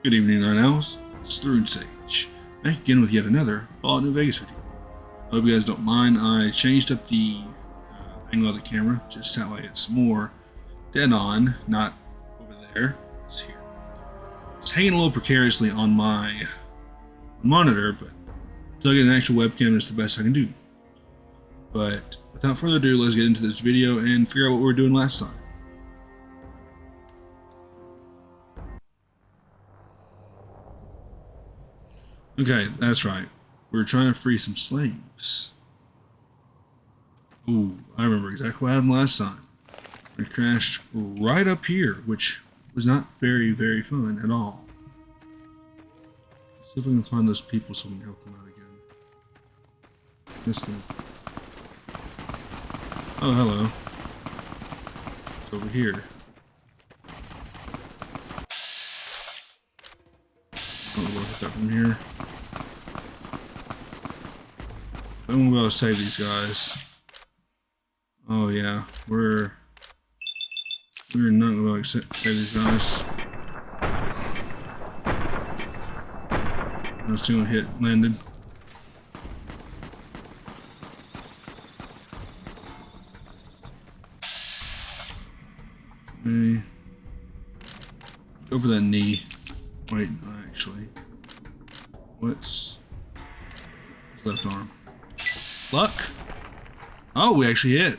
Good evening, Night Owls. It's Through Sage, back again with yet another Fallout New Vegas video. I hope you guys don't mind. I changed up the angle of the camera just that way it's more dead on, not over there. It's here. It's hanging a little precariously on my monitor, but until I get an actual webcam, it's the best I can do. But without further ado, let's get into this video and figure out what we were doing last time. Okay, that's right. We were trying to free some slaves. Ooh, I remember exactly what happened last time. We crashed right up here, which was not very fun at all. Let's see if we can find those people so we can help them out again. Missed them. Oh, hello. It's over here. I'll look at that from here. I'm gonna be able to save these guys. Oh yeah, we're not gonna be able to save these guys. No single hit landed. Okay. Over that knee. Wait, no, actually. What's his left arm? Luck? Oh, we actually hit.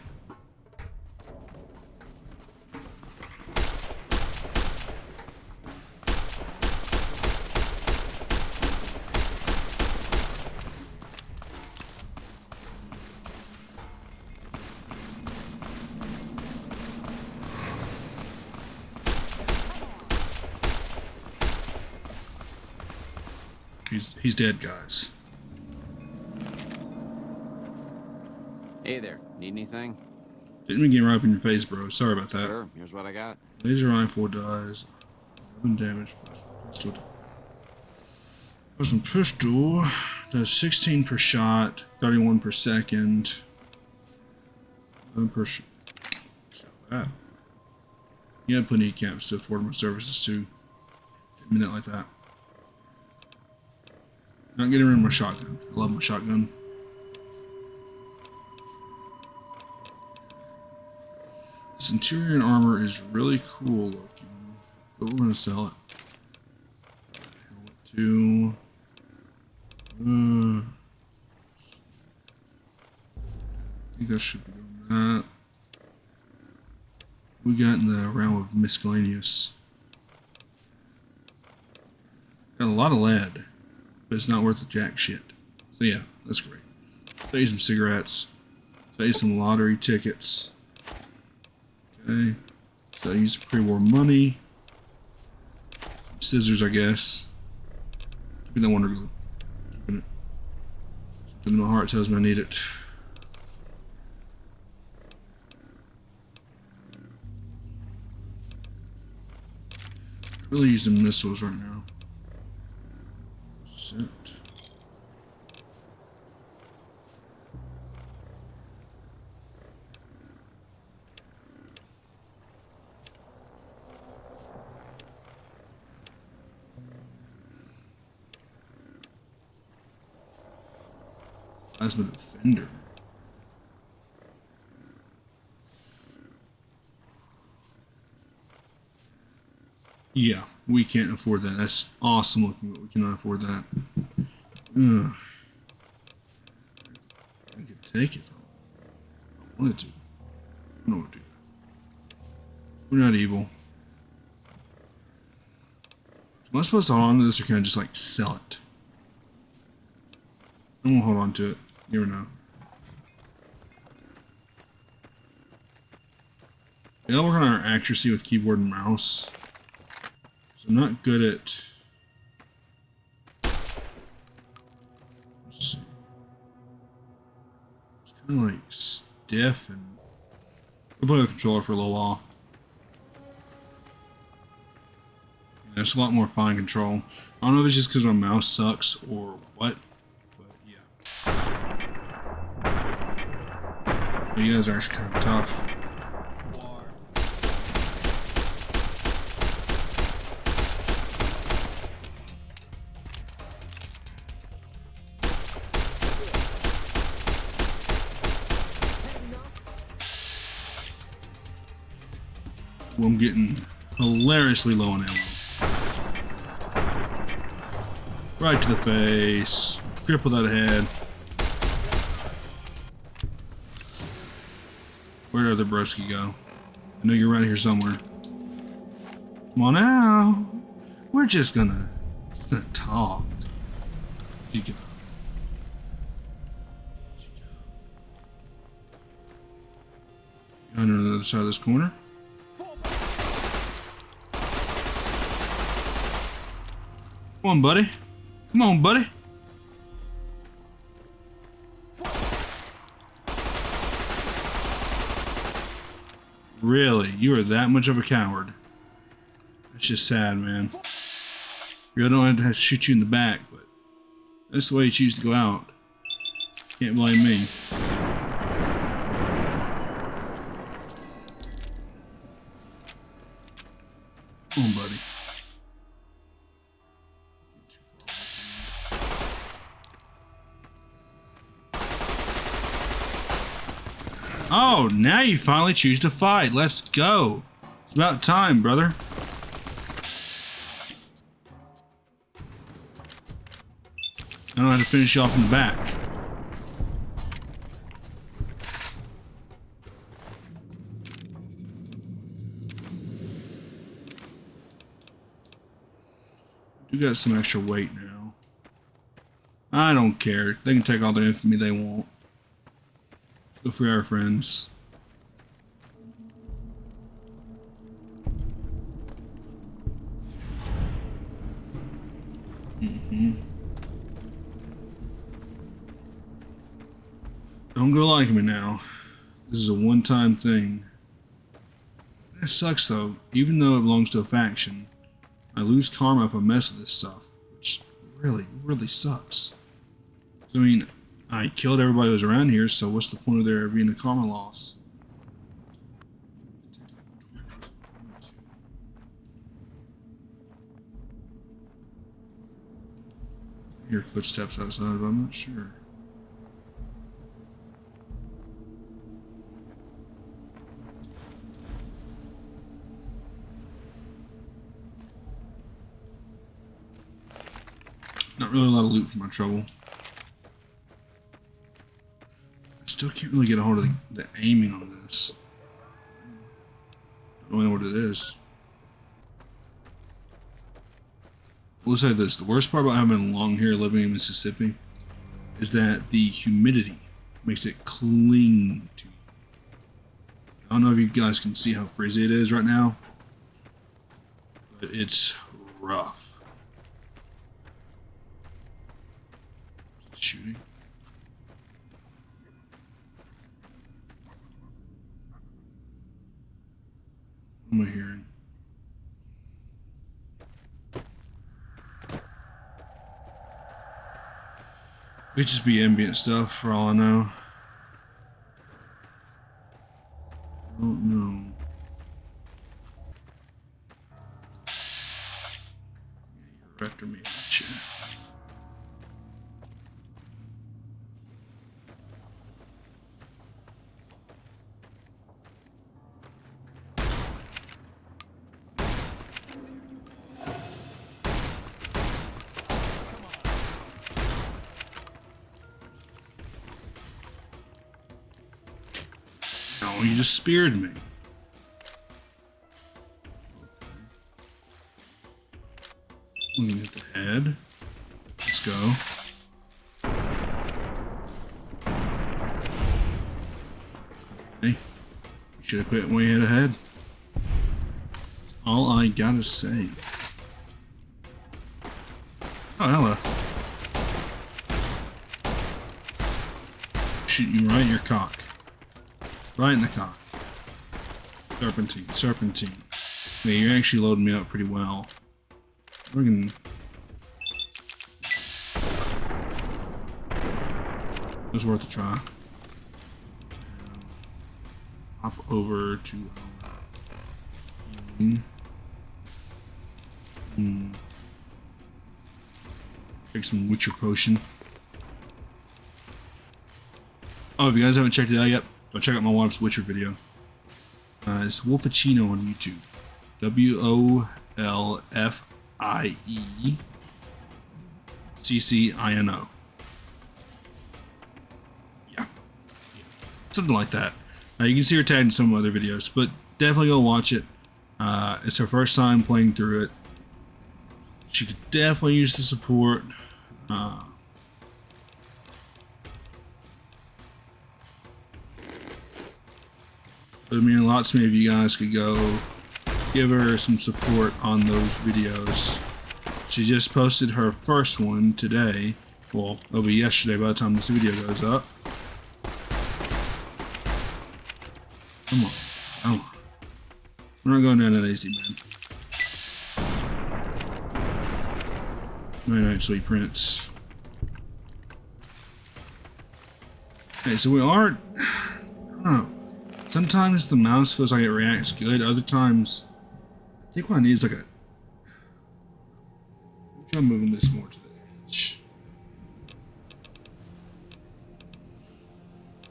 He's dead, guys. Hey there, need anything? Didn't mean to get right up in your face, bro. Sorry about that. Sure, here's what I got. Laser rifle dies. 11 damage. Person pistol does 16 per shot, 31 per second. 11 per shot. Sell that. You gotta put kneecaps to afford my services too. Didn't mean it like that. Not getting rid of my shotgun. I love my shotgun. Centurion armor is really cool looking, but we're gonna sell it. Helmet 2. I think I should be doing that. We got in the realm of miscellaneous. Got a lot of lead, but it's not worth the jack shit. So yeah, that's great. Save some cigarettes. Save some lottery tickets. Okay, so I use pre-war money. Some scissors, I guess. Give me that wonder glue. Keeping it. Something in my heart tells me I need it. I'm really using missiles right now. Set. Plasma defender. Yeah, we can't afford that. That's awesome looking, but we cannot afford that. Ugh. I could take it if I wanted to. I don't want to do that. We're not evil. Am I supposed to hold on to this or can I just like sell it? I won't hold on to it. You never know. We gotta work on our accuracy with keyboard and mouse. So I'm not good at. Let's see. It's kind of like stiff, and I'll play with the controller for a little while. Yeah, it's a lot more fine control. I don't know if it's just because my mouse sucks or what. You guys are actually kind of tough. where I'm getting hilariously low on ammo. Right to the face. Cripple that head. Where'd other broski go? I know you're right here somewhere. Come on now. We're just gonna talk. Where'd you go? Under the other side of this corner. Come on, buddy. Come on, buddy. Really? You are that much of a coward? That's just sad, man. Really don't have to shoot you in the back, but that's the way you choose to go out. Can't blame me. Come on, buddy. Oh, now you finally choose to fight. Let's go. It's about time, brother. I don't have to finish you off in the back. You got some extra weight now. I don't care. They can take all the infamy they want. Go for our friends. Don't go like me now. This is a one-time thing. It sucks though. Even though it belongs to a faction, I lose karma if I mess with this stuff, which really, really sucks. I mean, I killed everybody who was around here, so what's the point of there being a karma loss? I hear footsteps outside, but I'm not sure. Not really a lot of loot for my trouble. Still can't really get a hold of the aiming on this. I don't really know what it is. We'll say this, the worst part about having long hair living in Mississippi is that the humidity makes it cling to you. I don't know if you guys can see how frizzy it is right now, but it's rough. Shooting. What am I hearing? It could just be ambient stuff for all I know. I don't know. You're after me, aren't you? Oh, you just speared me. I'm gonna hit the head. Let's go. Hey, you should have quit when you had a head. All I gotta say. Oh, hello. Shooting you right in your cock. Right in the cock. Serpentine, serpentine. Yeah, you're actually loading me up pretty well. We're gonna... It was worth a try. Hop over to... Take some Witcher potion. Oh, if you guys haven't checked it out yet, go check out my wife's Witcher video. It's Wolfachino on YouTube. WOLFIECCINO. Yeah. Something like that. You can see her tagged in some other videos, but definitely go watch it. It's her first time playing through it. She could definitely use the support. But it mean a lot to me if you guys could go give her some support on those videos. She just posted her first one today. Well, it'll be yesterday by the time this video goes up. Come on. Come on. We're not going down that easy, man. Night night, sweet prince. Okay, so we are... I don't know. Sometimes the mouse feels like it reacts good. Other times... I think what I need is like a... Try moving this more to the edge.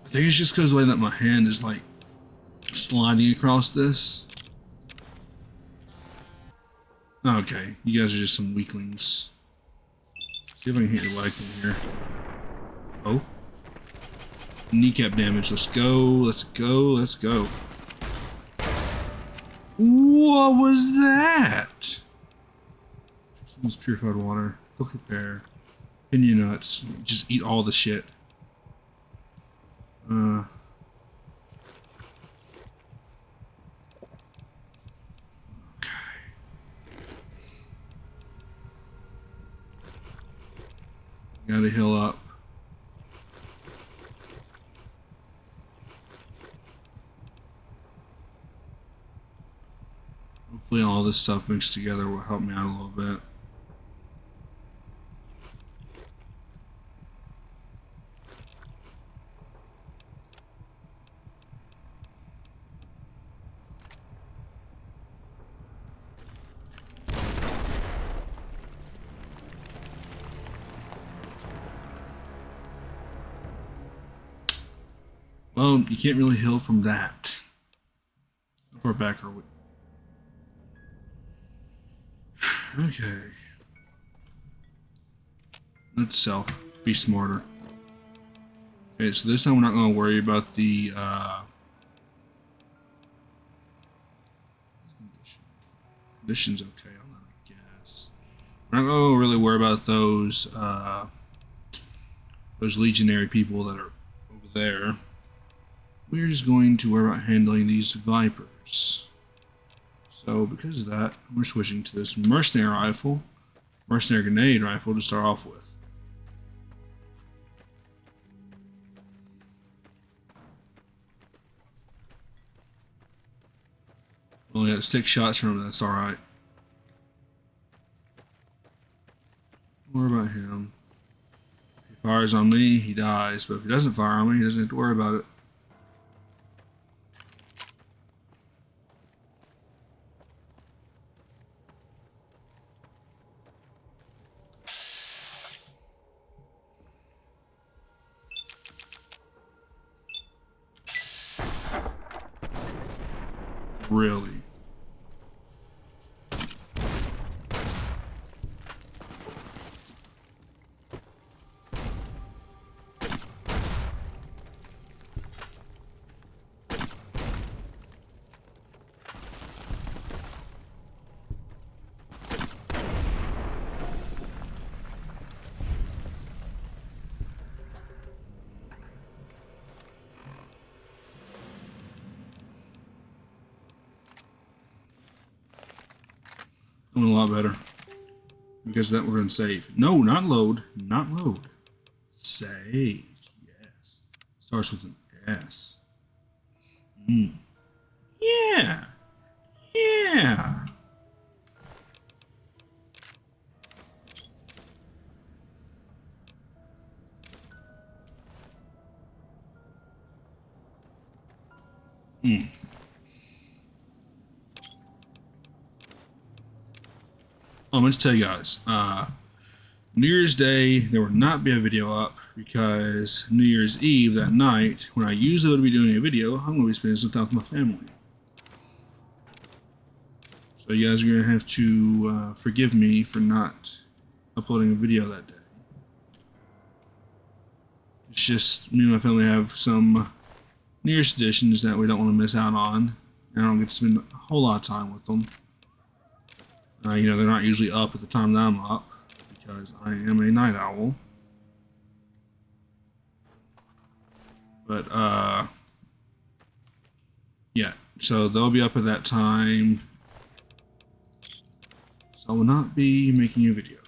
I think it's just because the way that my hand is like sliding across this. Okay, you guys are just some weaklings. See if I can hit your leg from here. Oh. Kneecap damage. Let's go. Let's go. Let's go. What was that? This purified water. Look at there. Pinion nuts. Just eat all the shit. Okay. Gotta heal up. Hopefully all this stuff mixed together will help me out a little bit. Well, you can't really heal from that. How far back are we? Okay. Note to self. Be smarter. Okay, so this time we're not going to worry about the conditions. Okay on that, I guess. We're not going to really worry about those legionary people that are over there. We're just going to worry about handling these vipers. So because of that, we're switching to this mercenary rifle, mercenary grenade rifle to start off with. Only got 6 shots from him, that's alright. Don't worry about him. If he fires on me, he dies, but if he doesn't fire on me, he doesn't have to worry about it. Really? Doing a lot better. Because of that, we're going to save. No, not load. Not load. Save. Yes. Starts with an S. Yeah. Yeah. I'm going to tell you guys, New Year's Day, there will not be a video up because New Year's Eve, that night, when I usually would be doing a video, I'm going to be spending some time with my family. So So you guys are going to have to forgive me for not uploading a video that day. It's just me and my family have some New Year's traditions that we don't want to miss out on. And I don't get to spend a whole lot of time with them. You know, they're not usually up at the time that I'm up because I am a night owl. But, yeah, so they'll be up at that time. So I will not be making a video.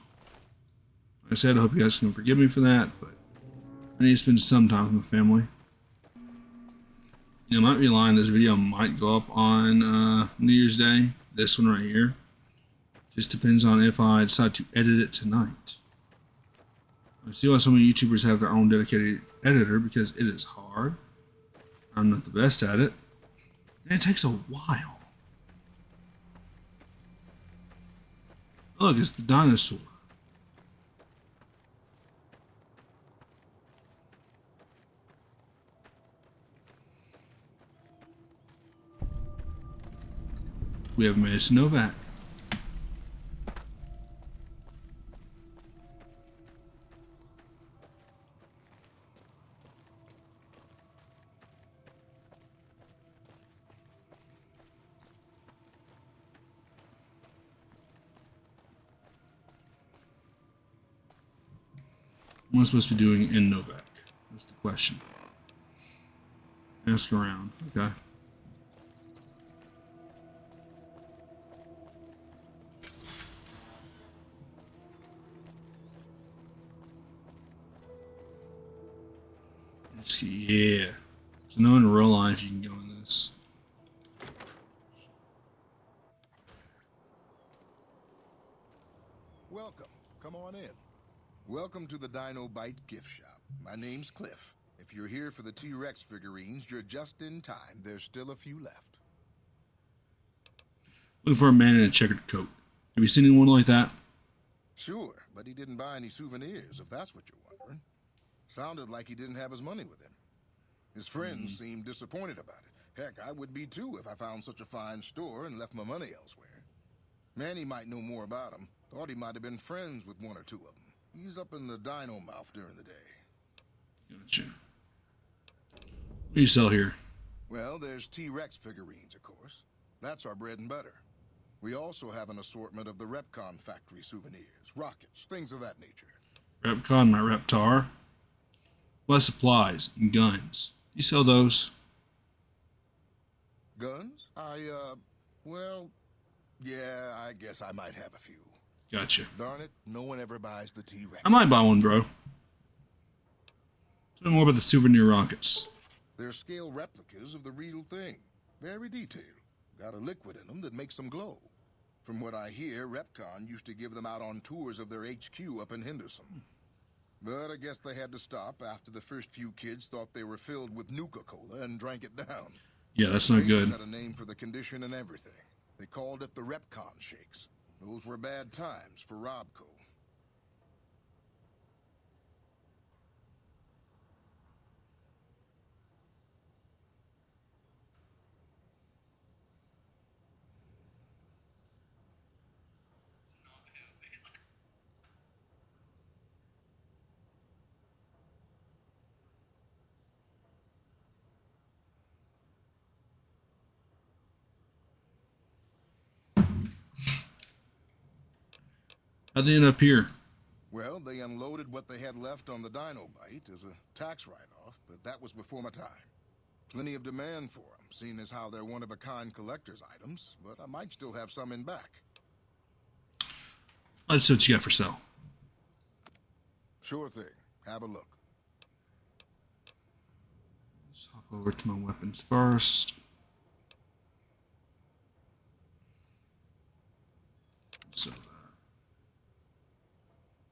Like I said, I hope you guys can forgive me for that, but I need to spend some time with my family. You know, I might be lying, this video might go up on New Year's Day. This one right here. Just depends on if I decide to edit it tonight. I see why so many YouTubers have their own dedicated editor because it is hard. I'm not the best at it. And it takes a while. Look, it's the dinosaur. We have made it to Novac. What am I supposed to be doing in Novac? That's the question. Ask around. Okay. Yeah. So no in real life you can go in this. Welcome. Come on in. Welcome to the Dino Bite gift shop. My name's Cliff. If you're here for the T-Rex figurines, you're just in time. There's still a few left. Looking for a man in a checkered coat. Have you seen anyone like that? Sure, but he didn't buy any souvenirs, if that's what you're wondering. Sounded like he didn't have his money with him. His friends seemed disappointed about it. Heck, I would be too if I found such a fine store and left my money elsewhere. Manny might know more about him. Thought he might have been friends with one or two of them. He's up in the dino mouth during the day. Gotcha. What do you sell here? Well, there's T-Rex figurines, of course. That's our bread and butter. We also have an assortment of the Repcon factory souvenirs, rockets, things of that nature. Repcon, my Reptar. Plus supplies and guns. You sell those? Guns? Well, yeah, I guess I might have a few. Gotcha. Darn it, no one ever buys the T-Rex. I might buy one, bro. Tell me more about the souvenir rockets. They're scale replicas of the real thing. Very detailed. Got a liquid in them that makes them glow. From what I hear, Repcon used to give them out on tours of their HQ up in Henderson. But I guess they had to stop after the first few kids thought they were filled with Nuka-Cola and drank it down. Yeah, that's not good. They had a name for the condition and everything. They called it the Repcon Shakes. Those were bad times for Robco. How'd they end up here? Well, they unloaded what they had left on the Dino Bite as a tax write-off, but that was before my time. Plenty of demand for them, seeing as how they're one-of-a-kind collector's items, but I might still have some in back. Let's see what you got for sale. Sure thing. Have a look. Let's hop over to my weapons first. So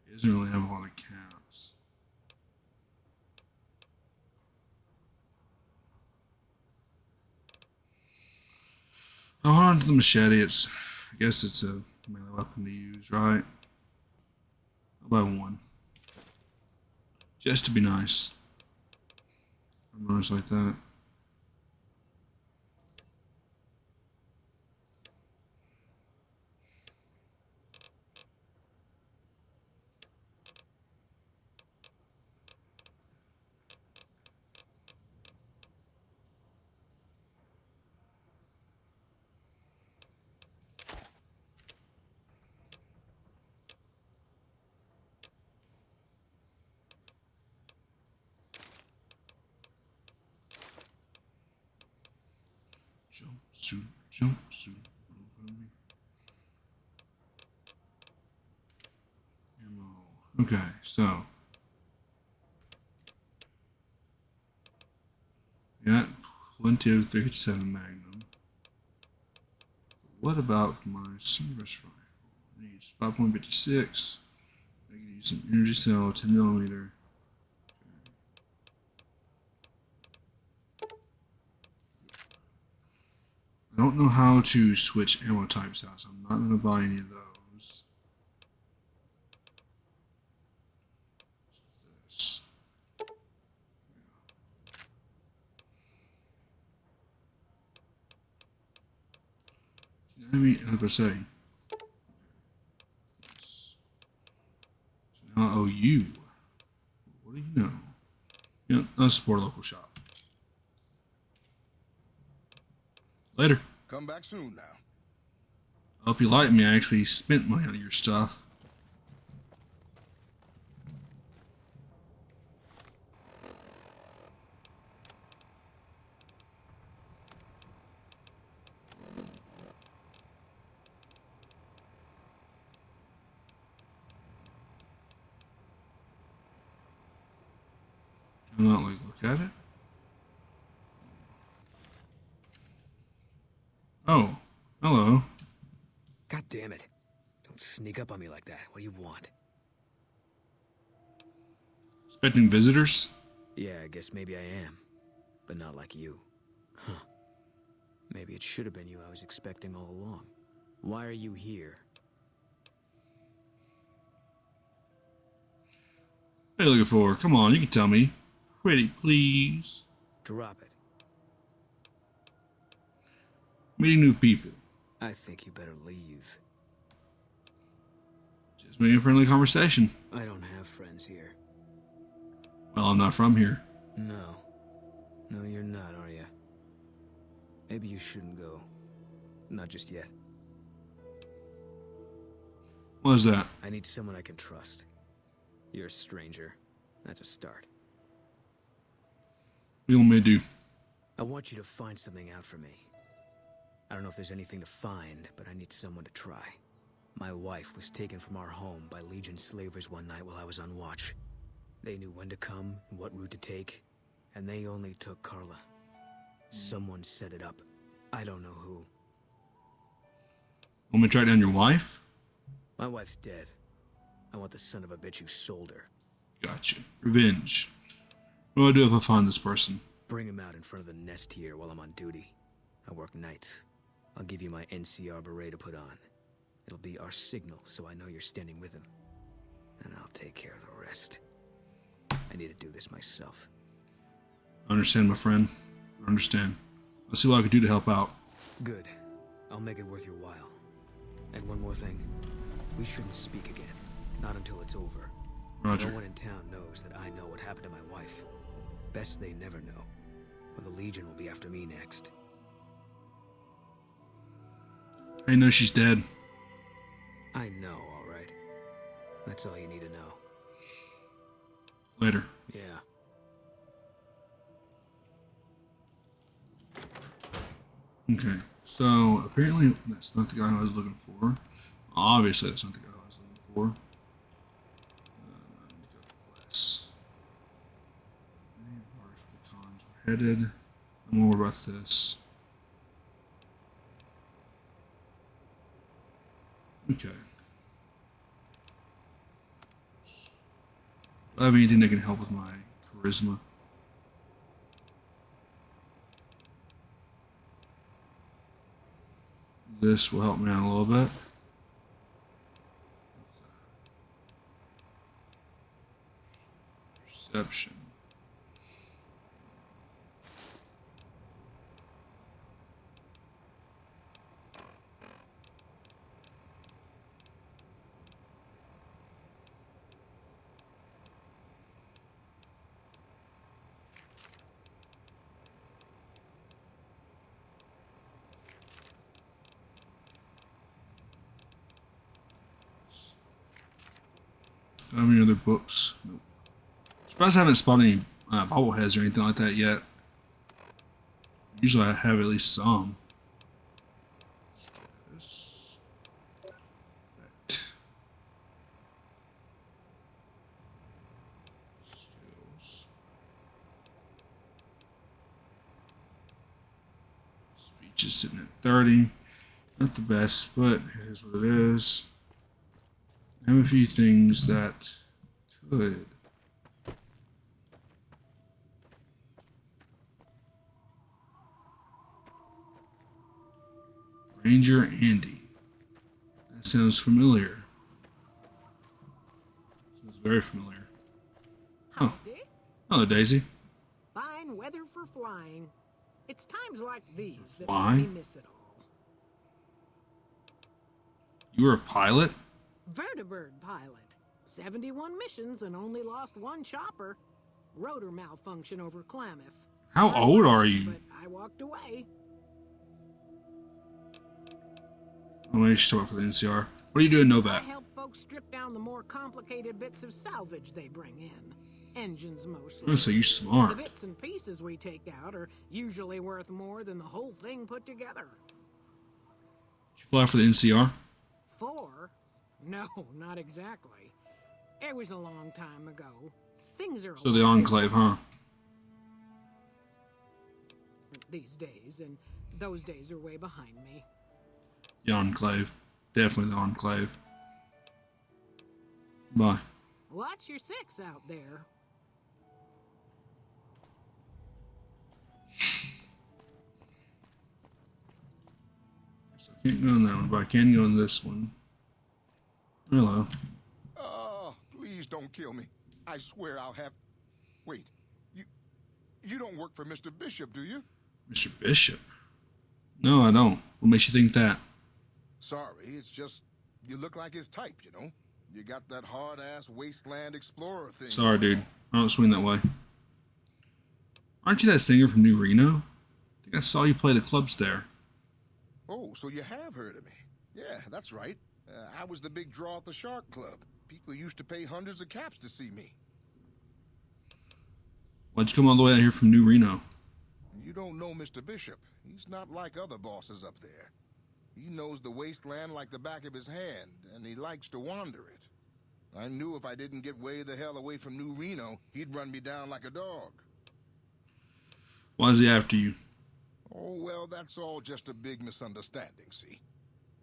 he doesn't really have a lot of caps. I'll hold on to the machete. I guess it's a melee weapon to use, right? I'll buy one. Just to be nice. I'm nice like that. Jumpsuit, jumpsuit. Over me. Ammo. Okay, so. Got plenty of 357 Magnum. What about my service rifle? I need 5.56. I can use some energy cell, 10 millimeter. I don't know how to switch ammo types out, so I'm not going to buy any of those. This. I mean, how do I say? So now I owe you. What do you know? Yeah, I'll support a local shop. Later. Come back soon now. I hope you like me. I actually spent money on your stuff. I'm not like look at it. Oh, hello. God damn it. Don't sneak up on me like that. What do you want? Expecting visitors? Yeah, I guess maybe I am. But not like you. Huh. Maybe it should have been you I was expecting all along. Why are you here? What are you looking for? Come on, you can tell me. Pretty please. Drop it. Meeting new people. I think you better leave. Just making a friendly conversation. I don't have friends here. Well, I'm not from here. No. No, you're not, are you? Maybe you shouldn't go. Not just yet. What is that? I need someone I can trust. You're a stranger. That's a start. What do you want me to do? I want you to find something out for me. I don't know if there's anything to find, but I need someone to try. My wife was taken from our home by Legion slavers one night while I was on watch. They knew when to come and what route to take, and they only took Carla. Someone set it up. I don't know who. Want me to track down your wife? My wife's dead. I want the son of a bitch who sold her. Gotcha. Revenge. What do I do if I find this person? Bring him out in front of the nest here while I'm on duty. I work nights. I'll give you my NCR beret to put on. It'll be our signal so I know you're standing with him. And I'll take care of the rest. I need to do this myself. I understand, my friend. I understand. I'll see what I can do to help out. Good. I'll make it worth your while. And one more thing. We shouldn't speak again. Not until it's over. Roger. No one in town knows that I know what happened to my wife. Best they never know. Or the Legion will be after me next. I know she's dead. I know, alright. That's all you need to know. Later. Yeah. Okay. So, apparently, that's not the guy I was looking for. Obviously, that's not the guy I was looking for. Quests. Many of ours for the cons were headed. I'm more about this. Okay. Do I have anything that can help with my charisma? This will help me out a little bit. Perception. How many other books? Nope. Surprised I haven't spotted any bobbleheads or anything like that yet. Usually I have at least some. Just sitting at 30. Not the best, but it is what it is. I have a few things that could. Ranger Andy. That sounds familiar. Sounds very familiar. Oh, Howdy. hello, Daisy. Fine weather for flying. It's times like these that Why? make me miss it all. You were a pilot? Vertibird pilot. 71 missions and only lost one chopper. Rotor malfunction over Klamath. How old are you? But I walked away. Oh, maybe she's talking for the NCR. What are you doing, I Novac? help folks strip down the more complicated bits of salvage they bring in. Engines mostly. Oh, so you're The smart. bits and pieces we take out are usually worth more than the whole thing put together. Did you fly for the NCR? 4? No, not exactly. It was a long time ago. Things are a So the lot Enclave, huh? different these days, and those days are way behind me. The Enclave. Definitely the Enclave. Bye. Watch your 6 out there. So I can't go in that one, but I can go in this one. Hello. Oh, please don't kill me. I swear I'll have... Wait, you don't work for Mr. Bishop, do you? Mr. Bishop? No, I don't. What makes you think that? Sorry, it's just you look like his type, you know? You got that hard-ass wasteland explorer thing. Sorry, dude. I don't swing that way. Aren't you that singer from New Reno? I think I saw you play the clubs there. Oh, so you have heard of me. Yeah, that's right. I was the big draw at the Shark Club. People used to pay hundreds of caps to see me. Why'd you come all the way out here from New Reno? You don't know Mr. Bishop. He's not like other bosses up there. He knows the wasteland like the back of his hand, and he likes to wander it. I knew if I didn't get way the hell away from New Reno, he'd run me down like a dog. Why is he after you? Oh, well, that's all just a big misunderstanding, see?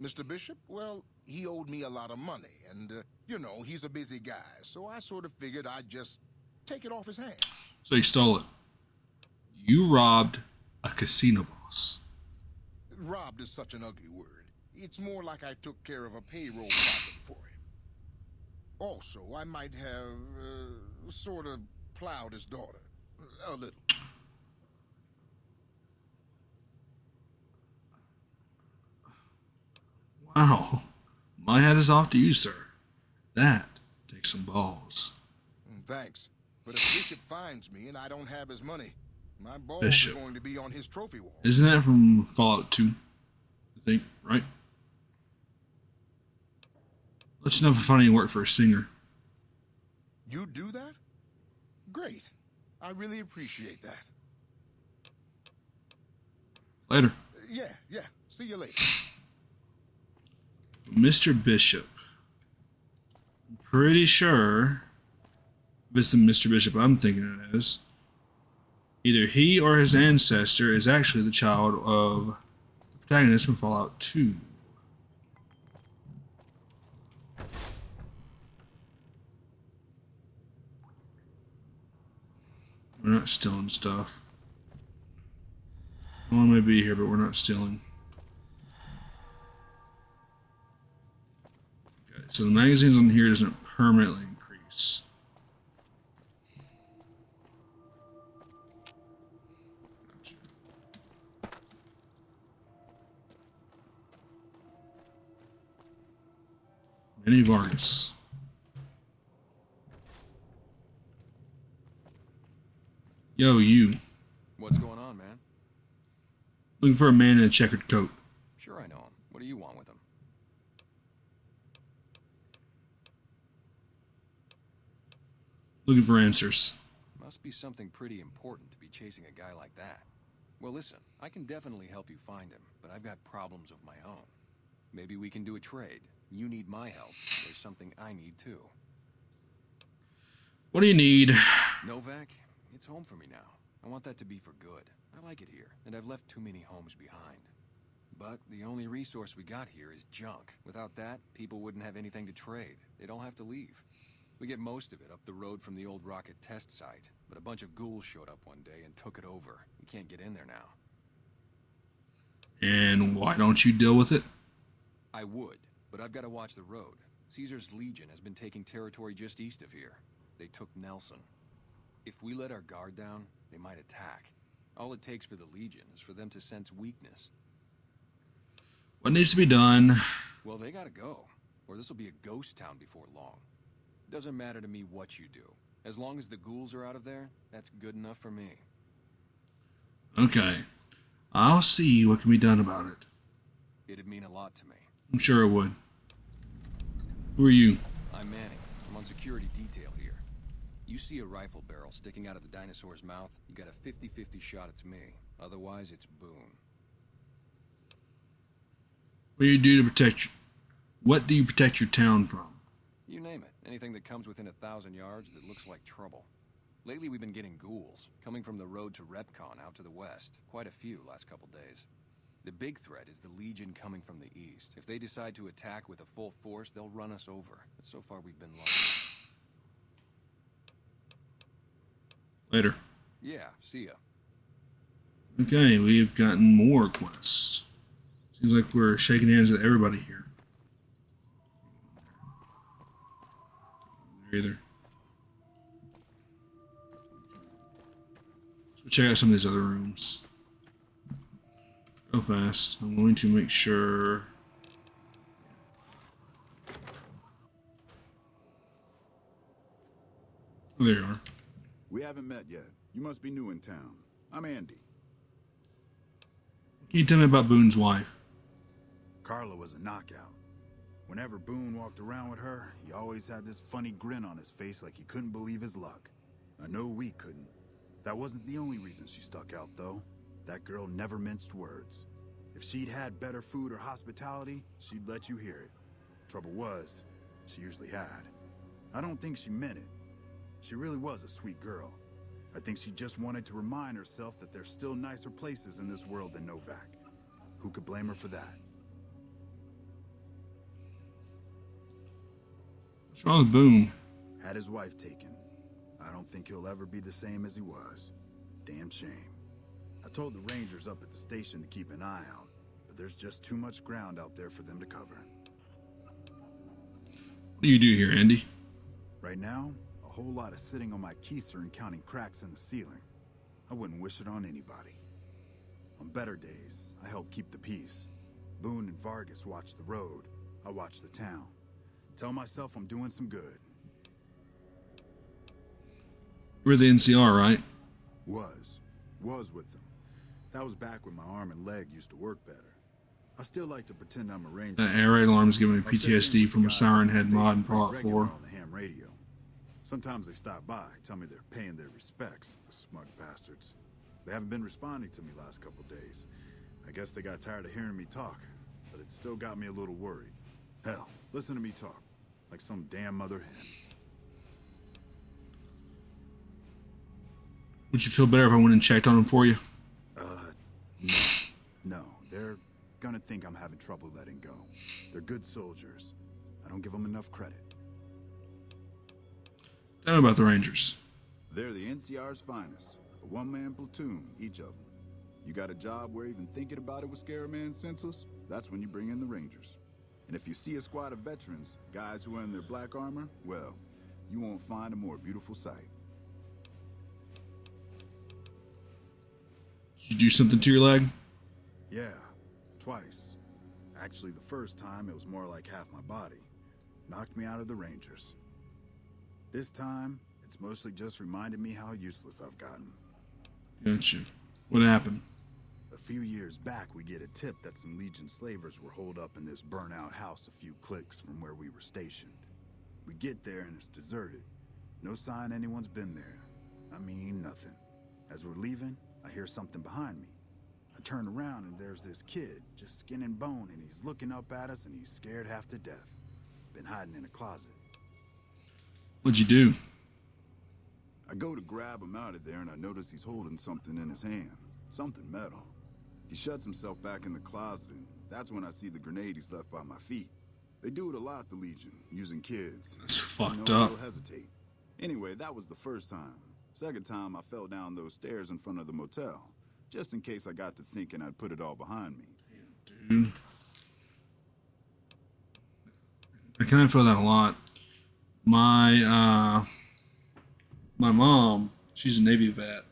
Mr. Bishop, well, he owed me a lot of money, and, you know, he's a busy guy, so I sort of figured I'd just take it off his hands. So he stole it. You robbed a casino boss. Robbed is such an ugly word. It's more like I took care of a payroll problem for him. Also, I might have, sort of plowed his daughter. A little. Wow. My hat is off to you, sir. That takes some balls. Thanks. But if Bishop finds me and I don't have his money, my balls Bishop. are going to be on his trophy wall. Isn't that from Fallout 2? I think, right? Let you know if I find any work for a singer. You do that? Great. I really appreciate that. Later. Yeah. See you later. Mr. Bishop. I'm pretty sure if it's the Mr. Bishop I'm thinking it is, either he or his ancestor is actually the child of the protagonist from Fallout 2. We're not stealing stuff. One may be here, but we're not stealing. Okay, so the magazines on here doesn't permanently increase. Gotcha. Manny Vargas. Yo, you. What's going on, man? Looking for a man in a checkered coat. Sure, I know him. What do you want with him? Looking for answers. Must be something pretty important to be chasing a guy like that. Well, listen, I can definitely help you find him, but I've got problems of my own. Maybe we can do a trade. You need my help. There's something I need too. What do you need? Novac, it's home for me now. I want that to be for good. I like it here, and I've left too many homes behind. But the only resource we got here is junk. Without that, people wouldn't have anything to trade. They'd all have to leave. We get most of it up the road from the old rocket test site, but a bunch of ghouls showed up one day and took it over. We can't get in there now. And why don't you deal with it? I would, but I've got to watch the road. Caesar's Legion has been taking territory just east of here. They took Nelson. If we let our guard down, they might attack. All it takes for the Legion is for them to sense weakness. What needs to be done? Well, they gotta go, or this will be a ghost town before long. Doesn't matter to me what you do. As long as the ghouls are out of there, that's good enough for me. Okay. I'll see what can be done about it. It'd mean a lot to me. I'm sure it would. Who are you? I'm Manning. I'm on security detail here. You see a rifle barrel sticking out of the dinosaur's mouth, you got a 50-50 shot it's me. Otherwise, it's Boone. What do you do to protect? What do you protect your town from? You name it. Anything that comes within 1,000 yards that looks like trouble. Lately, we've been getting ghouls, coming from the road to Repcon out to the west. Quite a few last couple days. The big threat is the Legion coming from the east. If they decide to attack with a full force, they'll run us over. But so far, we've been lucky. Later. Yeah, see ya. Okay, we've gotten more quests. Seems like we're shaking hands with everybody here. Either. So check out some of these other rooms. Real fast. I'm going to make sure. Oh, there you are. We haven't met yet. You must be new in town. I'm Andy. Can you tell me about Boone's wife? Carla was a knockout. Whenever Boone walked around with her, he always had this funny grin on his face like he couldn't believe his luck. I know we couldn't. That wasn't the only reason she stuck out, though. That girl never minced words. If she'd had better food or hospitality, she'd let you hear it. Trouble was, she usually had. I don't think she meant it. She really was a sweet girl. I think she just wanted to remind herself that there's still nicer places in this world than Novac. Who could blame her for that? What's wrong with Boone? Had his wife taken. I don't think he'll ever be the same as he was. Damn shame. I told the Rangers up at the station to keep an eye out, but there's just too much ground out there for them to cover. What do you do here, Andy? Right now, a whole lot of sitting on my keister and counting cracks in the ceiling. I wouldn't wish it on anybody. On better days, I help keep the peace. Boone and Vargas watch the road. I watch the town. Tell myself I'm doing some good. You're the NCR, right? Was with them. That was back when my arm and leg used to work better. I still like to pretend I'm a ranger. That air raid alarm is giving me I'll check in PTSD with from the a guys Siren on the Head mod in station Fallout regular 4. on the ham radio. Sometimes they stop by, tell me they're paying their respects, the smug bastards. They haven't been responding to me last couple days. I guess they got tired of hearing me talk, but it still got me a little worried. Hell, listen to me talk, like some damn mother hen. Would you feel better if I went and checked on him for you? No, they're gonna think I'm having trouble letting go. They're good soldiers. I don't give them enough credit. Tell me about the Rangers. They're the NCR's finest. A one-man platoon, each of them. You got a job where even thinking about it would scare a man senseless? That's when you bring in the Rangers. And if you see a squad of veterans, guys who are in their black armor, well, you won't find a more beautiful sight. Did you do something to your leg? Yeah, twice. Actually, the first time, it was more like half my body. Knocked me out of the Rangers. This time, it's mostly just reminded me how useless I've gotten. Gotcha. What happened? A few years back, we get a tip that some Legion slavers were holed up in this burnt-out house a few clicks from where we were stationed. We get there and it's deserted. No sign anyone's been there. I mean, nothing. As we're leaving, I hear something behind me. I turn around and there's this kid, just skin and bone, and he's looking up at us and he's scared half to death. Been hiding in a closet. What'd you do? I go to grab him out of there and I notice he's holding something in his hand. Something metal. He shuts himself back in the closet, and that's when I see the grenade he's left by my feet. They do it a lot, the Legion, using kids. That's fucked No up. real hesitate. Anyway, that was the first time. Second time, I fell down those stairs in front of the motel, just in case I got to thinking I'd put it all behind me. Dude. I kind of feel that a lot. My mom, she's a Navy vet.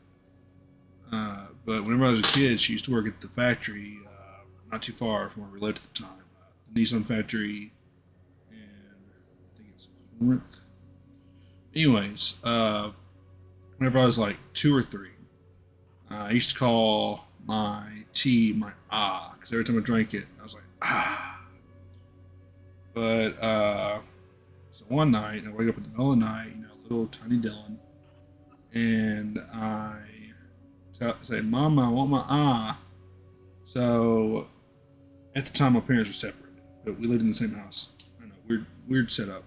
But whenever I was a kid, she used to work at the factory, not too far from where we lived at the time. The Nissan factory, and I think it's Corinth. Anyways, whenever I was like 2 or 3, I used to call my tea my ah, because every time I drank it, I was like, ah. But, so one night, I wake up in the middle of the night, little tiny Dylan, and I say, Mama, I want my ah. So, at the time, my parents were separated, but we lived in the same house. I know, weird setup.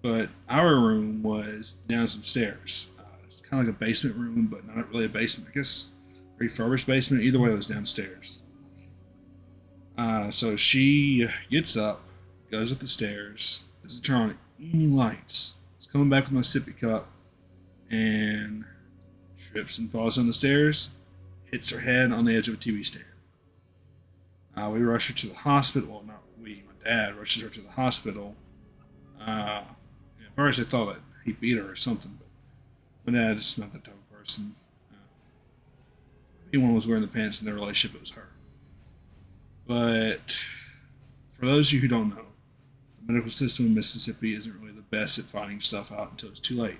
But our room was down some stairs. It's kind of like a basement room, but not really a basement. I guess refurbished basement. Either way, it was downstairs. So she gets up, goes up the stairs, doesn't turn on any lights. It's coming back with my sippy cup, and trips and falls down the stairs, hits her head on the edge of a TV stand. We rush her to the hospital. Well, not we, my dad rushes her to the hospital. At first I thought that he beat her or something, but my dad's not that type of person. If anyone was wearing the pants in their relationship, it was her. But for those of you who don't know, the medical system in Mississippi isn't really the best at finding stuff out until it's too late.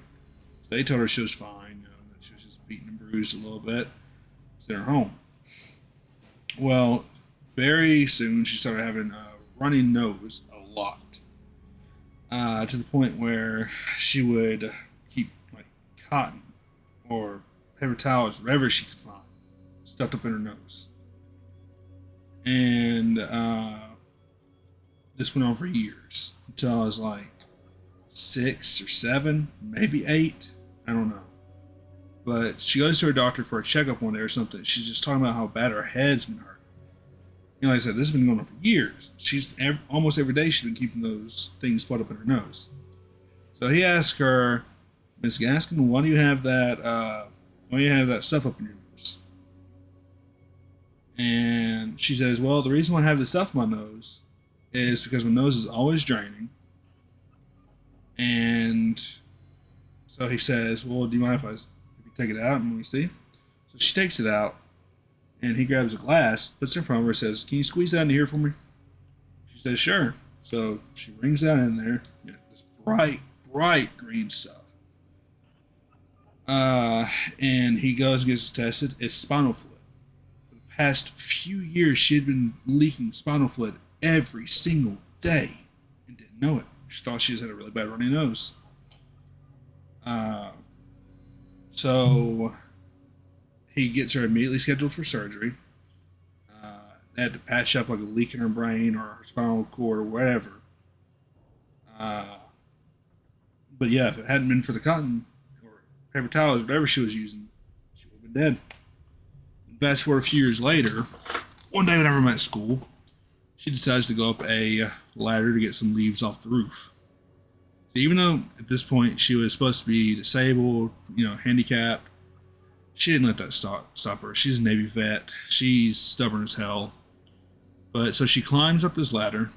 So they told her she was fine, that she was just beaten and bruised a little bit. Sent her home. Well, very soon she started having a runny nose a lot. To the point where she would keep like cotton or paper towels, whatever she could find, stuffed up in her nose. And this went on for years until I was like 6 or 7, maybe 8. I don't know. But she goes to her doctor for a checkup one day or something. She's just talking about how bad her head's been hurting. Like I said, this has been going on for years. Almost every day she's been keeping those things put up in her nose. So he asked her, Miss Gaskin, why do you have that stuff up in your nose? And she says, well, the reason why I have this stuff in my nose is because my nose is always draining. And so he says, well, do you mind if you take it out and let me see? So she takes it out. And he grabs a glass, puts it in front of her, says, can you squeeze that into here for me? She says, sure. So she rings that in there. This bright green stuff. And he goes and gets tested. It's spinal fluid. For the past few years, she had been leaking spinal fluid every single day and didn't know it. She thought she just had a really bad runny nose. So he gets her immediately scheduled for surgery. They had to patch up like a leak in her brain or her spinal cord or whatever. But yeah, if it hadn't been for the cotton or paper towels or whatever she was using, she would have been dead. Fast forward a few years later, one day whenever I'm at school, she decides to go up a ladder to get some leaves off the roof. So even though at this point she was supposed to be disabled, handicapped, she didn't let that stop her. She's a Navy vet. She's stubborn as hell. But so she climbs up this ladder,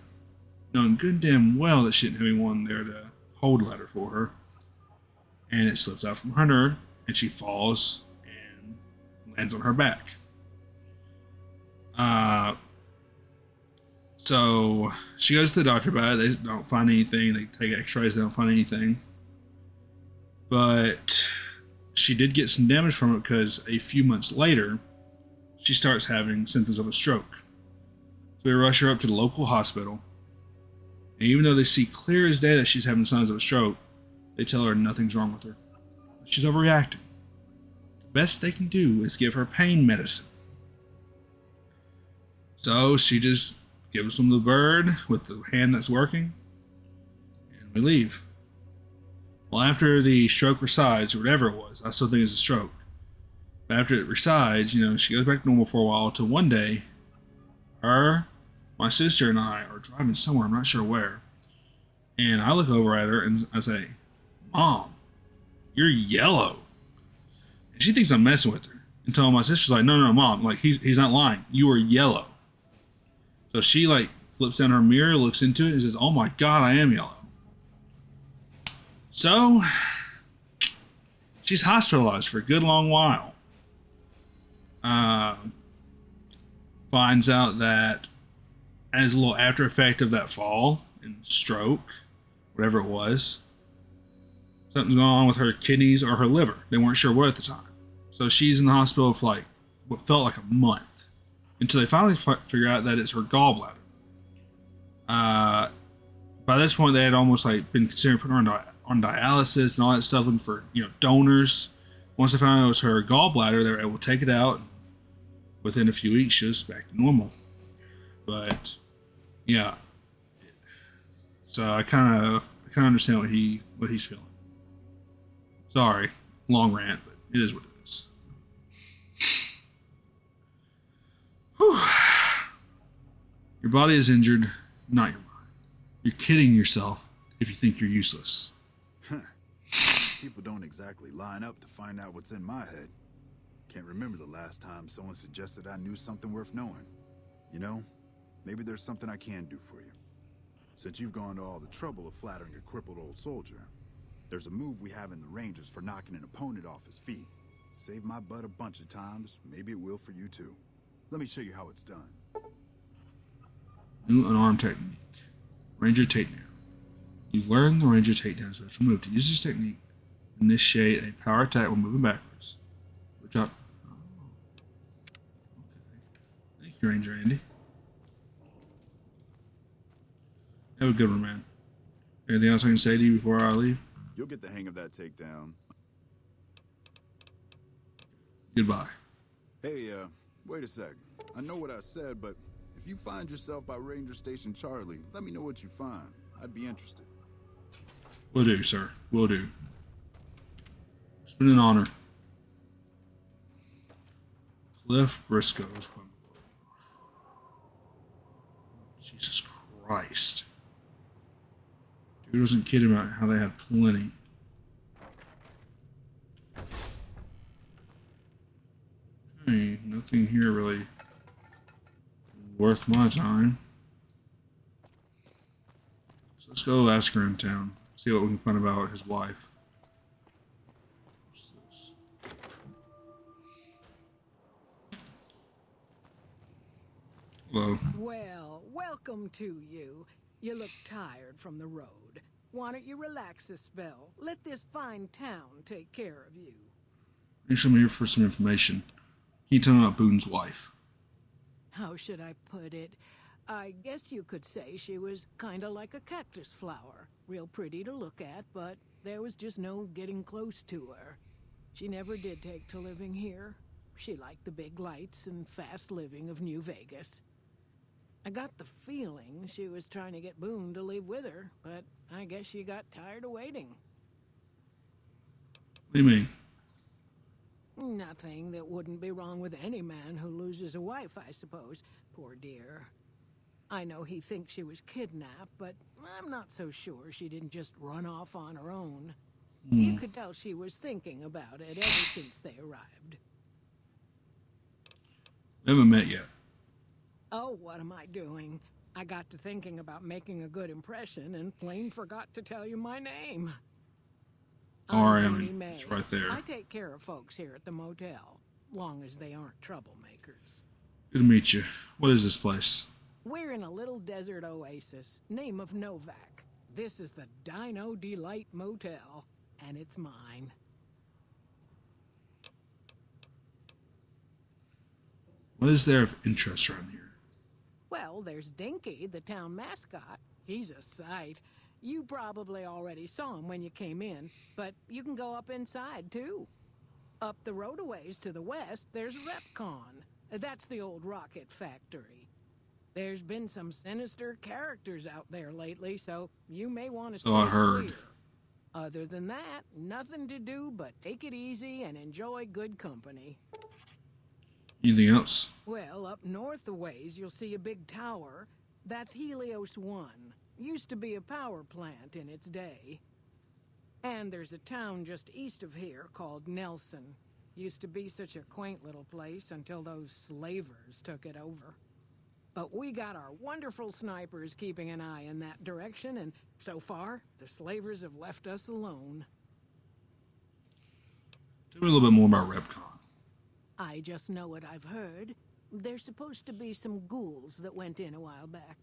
knowing good and damn well that she didn't have anyone there to hold the ladder for her. And it slips out from her, and she falls and lands on her back. So she goes to the doctor about it. They don't find anything. They take x-rays. They don't find anything. But she did get some damage from it because a few months later, she starts having symptoms of a stroke. So they rush her up to the local hospital. And even though they see clear as day that she's having signs of a stroke, they tell her nothing's wrong with her. She's overreacting. The best they can do is give her pain medicine. So she just gives them the bird with the hand that's working, and we leave. Well, after the stroke resides, or whatever it was, I still think it's a stroke. But after it resides, she goes back to normal for a while till one day, my sister and I are driving somewhere, I'm not sure where. And I look over at her and I say, Mom, you're yellow. And she thinks I'm messing with her. Until my sister's like, no, Mom, like he's not lying. You are yellow. So she like flips down her mirror, looks into it, and says, oh my God, I am yellow. So she's hospitalized for a good long while. Finds out that as a little after effect of that fall and stroke, whatever it was, something's going on with her kidneys or her liver. They weren't sure what at the time. So she's in the hospital for like what felt like a month until they finally figure out that it's her gallbladder. By this point, they had almost like been considering putting her on dialysis and all that stuff, looking for donors. Once they found out it was her gallbladder, they were able to take it out. Within a few weeks, she was back to normal. But yeah, so I kind of understand what he's feeling. Sorry, long rant, but it is what it is. Whew. Your body is injured, not your mind. You're kidding yourself if you think you're useless. People don't exactly line up to find out what's in my head. Can't remember the last time someone suggested I knew something worth knowing. Maybe there's something I can do for you. Since you've gone to all the trouble of flattering a crippled old soldier, there's a move we have in the Rangers for knocking an opponent off his feet. Saved my butt a bunch of times, maybe it will for you too. Let me show you how it's done. New unarmed technique. Ranger takedown. You've learned the Ranger takedown special move. To use this technique, initiate a power attack while moving backwards. Good job. Oh. Okay. Thank you, Ranger Andy. Have a good one, man. Anything else I can say to you before I leave? You'll get the hang of that takedown. Goodbye. Hey, wait a sec. I know what I said, but if you find yourself by Ranger Station Charlie, let me know what you find. I'd be interested. Will do, sir. Will do. It's been an honor. Cliff Briscoe's bungalow. Jesus Christ. Dude wasn't kidding about how they had plenty. Hey, nothing here really worth my time. So let's go ask around town. See what we can find about his wife. What's this? Hello. Well, welcome to you. You look tired from the road. Why don't you relax a spell? Let this fine town take care of you. Actually, I'm here for some information. Can you tell me about Boone's wife? How should I put it? I guess you could say she was kinda like a cactus flower. Real pretty to look at, but there was just no getting close to her. She never did take to living here. She liked the big lights and fast living of New Vegas. I got the feeling she was trying to get Boone to leave with her, but I guess she got tired of waiting. What do you mean? Nothing that wouldn't be wrong with any man who loses a wife, I suppose. Poor dear. I know he thinks she was kidnapped, but I'm not so sure she didn't just run off on her own. You could tell she was thinking about it ever since they arrived. We haven't met yet. Oh, what am I doing? I got to thinking about making a good impression and plain forgot to tell you my name. R.M. It's right there. I take care of folks here at the motel, long as they aren't troublemakers. Good to meet you. What is this place? We're in a little desert oasis, name of Novac. This is the Dino Delight Motel, and it's mine. What is there of interest around here? Well, there's Dinky, the town mascot. He's a sight. You probably already saw him when you came in, but you can go up inside, too. Up the road a ways to the west, there's Repcon. That's the old rocket factory. There's been some sinister characters out there lately, so you may want to So I stay heard. clear. Other than that, nothing to do but take it easy and enjoy good company. Anything else? Well, up north a ways, you'll see a big tower. That's Helios 1. Used to be a power plant in its day. And there's a town just east of here called Nelson. Used to be such a quaint little place until those slavers took it over. But we got our wonderful snipers keeping an eye in that direction, and so far, the slavers have left us alone. Tell me a little bit more about Repcon. I just know what I've heard. There's supposed to be some ghouls that went in a while back.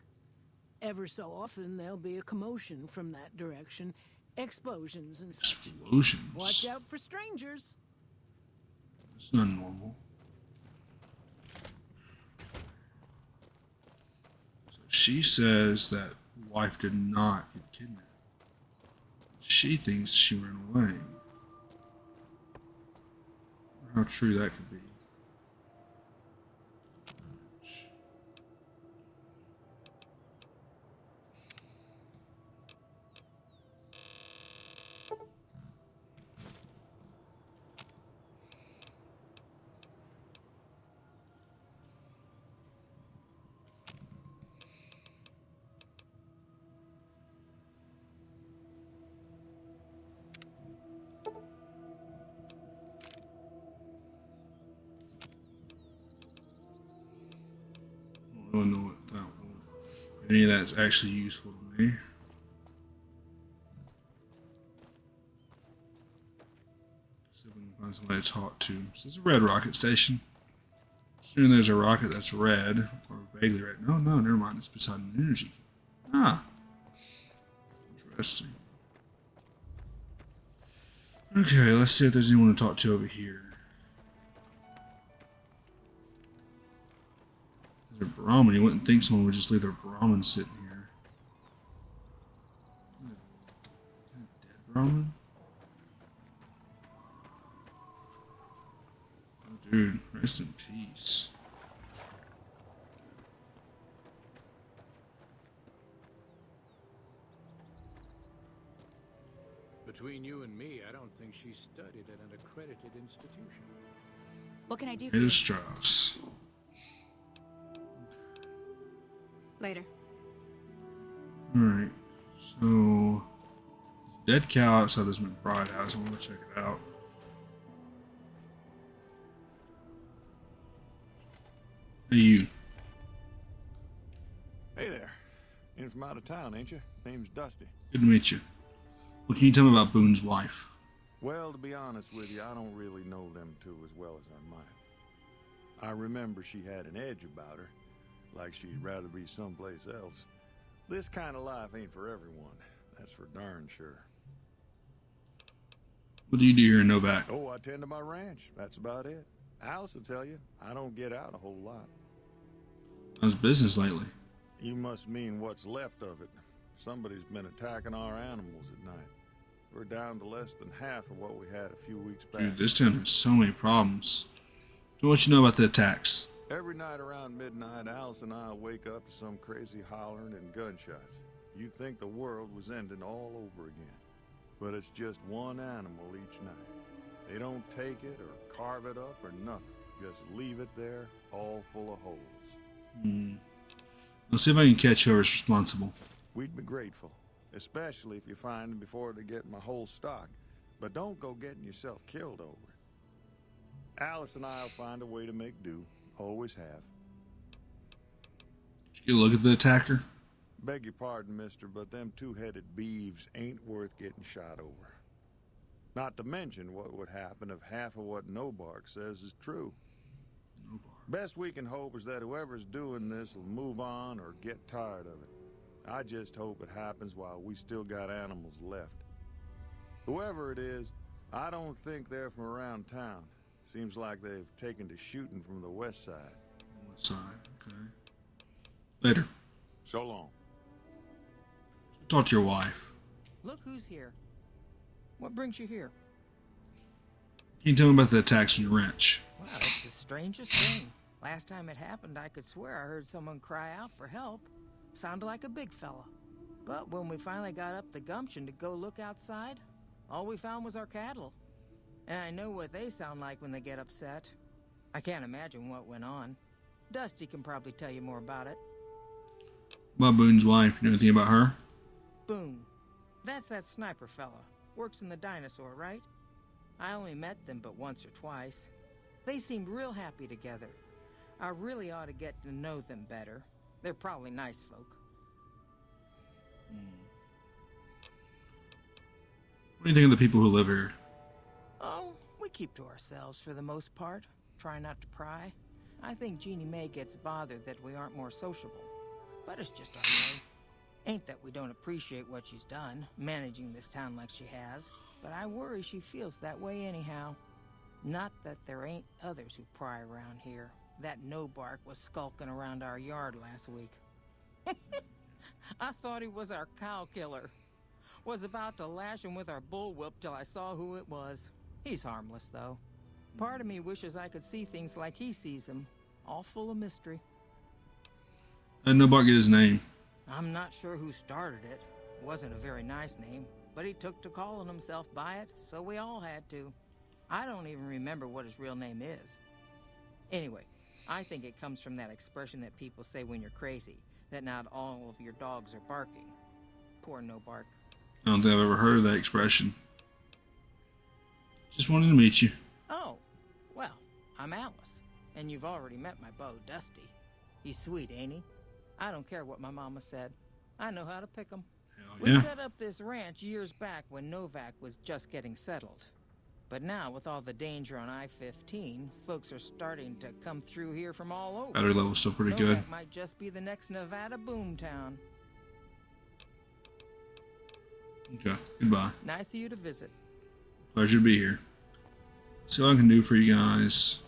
Ever so often, there'll be a commotion from that direction. Explosions and such. Explosions? Watch out for strangers. It's not normal. So she says that wife did not get kidnapped. She thinks she ran away. How true that could be. I don't know what that one. Any of that's actually useful to me. See if we can find somebody to talk to. So there's a red rocket station. Assuming there's a rocket that's red, or vaguely red. No, never mind. It's beside an energy. Ah. Interesting. Okay, let's see if there's anyone to talk to over here. There's a brahmin. You wouldn't think someone would just leave their brahmin sitting here. Dead brahmin? Oh, dude, rest in peace. Between you and me, I don't think she studied at an accredited institution. What can I do for It you? is Strauss. Later. Alright, so dead cow outside this McBride house. I want to check it out. Hey, you. Hey there. In from out of town, ain't you? Name's Dusty. Good to meet you. What can you tell me about Boone's wife? Well, to be honest with you, I don't really know them two as well as I might. I remember she had an edge about her, like she'd rather be someplace else. This kind of life ain't for everyone, that's for darn sure. What do you do here in Novac? Oh, I tend to my ranch, that's about it. Alice will tell you, I don't get out a whole lot. How's business lately? You must mean what's left of it. Somebody's been attacking our animals at night. We're down to less than half of what we had a few weeks back. Dude, this town has so many problems. So what you know about the attacks? Every night around midnight, Alice and I wake up to some crazy hollering and gunshots. You'd think the world was ending all over again. But it's just one animal each night. They don't take it or carve it up or nothing. Just leave it there, all full of holes. Let's see if I can catch whoever's responsible. We'd be grateful, especially if you find them before they get my whole stock. But don't go getting yourself killed over it. Alice and I'll find a way to make do. Always have. You look at the attacker? Beg your pardon, mister, but them two-headed beeves ain't worth getting shot over. Not to mention what would happen if half of what Nobark says is true. Best we can hope is that whoever's doing this will move on or get tired of it. I just hope it happens while we still got animals left. Whoever it is, I don't think they're from around town. Seems like they've taken to shooting from the west side. West side, okay. Later. So long. Talk to your wife. Look who's here. What brings you here? Can you tell me about the attacks on your ranch? Wow, it's the strangest thing. Last time it happened, I could swear I heard someone cry out for help. Sounded like a big fella. But when we finally got up the gumption to go look outside, All we found was our cattle. And I know what they sound like when they get upset. I can't imagine what went on. Dusty can probably tell you more about it. About Boone's wife, you know anything about her? Boone. That's that sniper fella. Works in the dinosaur, right? I only met them but once or twice. They seemed real happy together. I really ought to get to know them better. They're probably nice folk. What do you think of the people who live here? Oh, we keep to ourselves for the most part. Try not to pry. I think Jeannie Mae gets bothered that we aren't more sociable. But it's just our way. Ain't that we don't appreciate what she's done, managing this town like she has, but I worry she feels that way anyhow. Not that there ain't others who pry around here. That Novac was skulking around our yard last week. I thought he was our cow killer. Was about to lash him with our bullwhip till I saw who it was. He's harmless, though. Part of me wishes I could see things like he sees them, all full of mystery. And nobody get his name. I'm not sure who started it. Wasn't a very nice name, but he took to calling himself by it, so we all had to. I don't even remember what his real name is. Anyway, I think it comes from that expression that people say when you're crazy, that not all of your dogs are barking. Poor Novac. I don't think I've ever heard of that expression. Just wanted to meet you. Oh, well, I'm Alice, and you've already met my beau, Dusty. He's sweet, ain't he? I don't care what my mama said. I know how to pick 'em. Hell yeah. We set up this ranch years back when Novac was just getting settled. But now, with all the danger on I-15, folks are starting to come through here from all over. Battery level's still pretty good. Novac might just be the next Nevada boomtown. Okay, goodbye. Nice of you to visit. Pleasure to be here. See what I can do for you guys.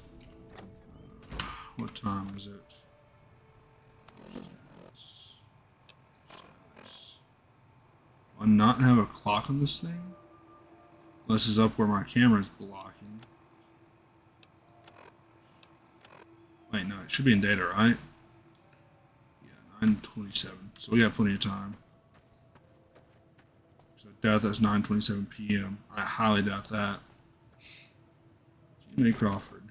What time is it? Do I not have a clock on this thing? Unless it's up where my camera's blocking. Wait, no, it should be in data, right? Yeah, 9:27. So we got plenty of time. So I doubt that's 9:27 p.m. I highly doubt that. Jimmy Crawford.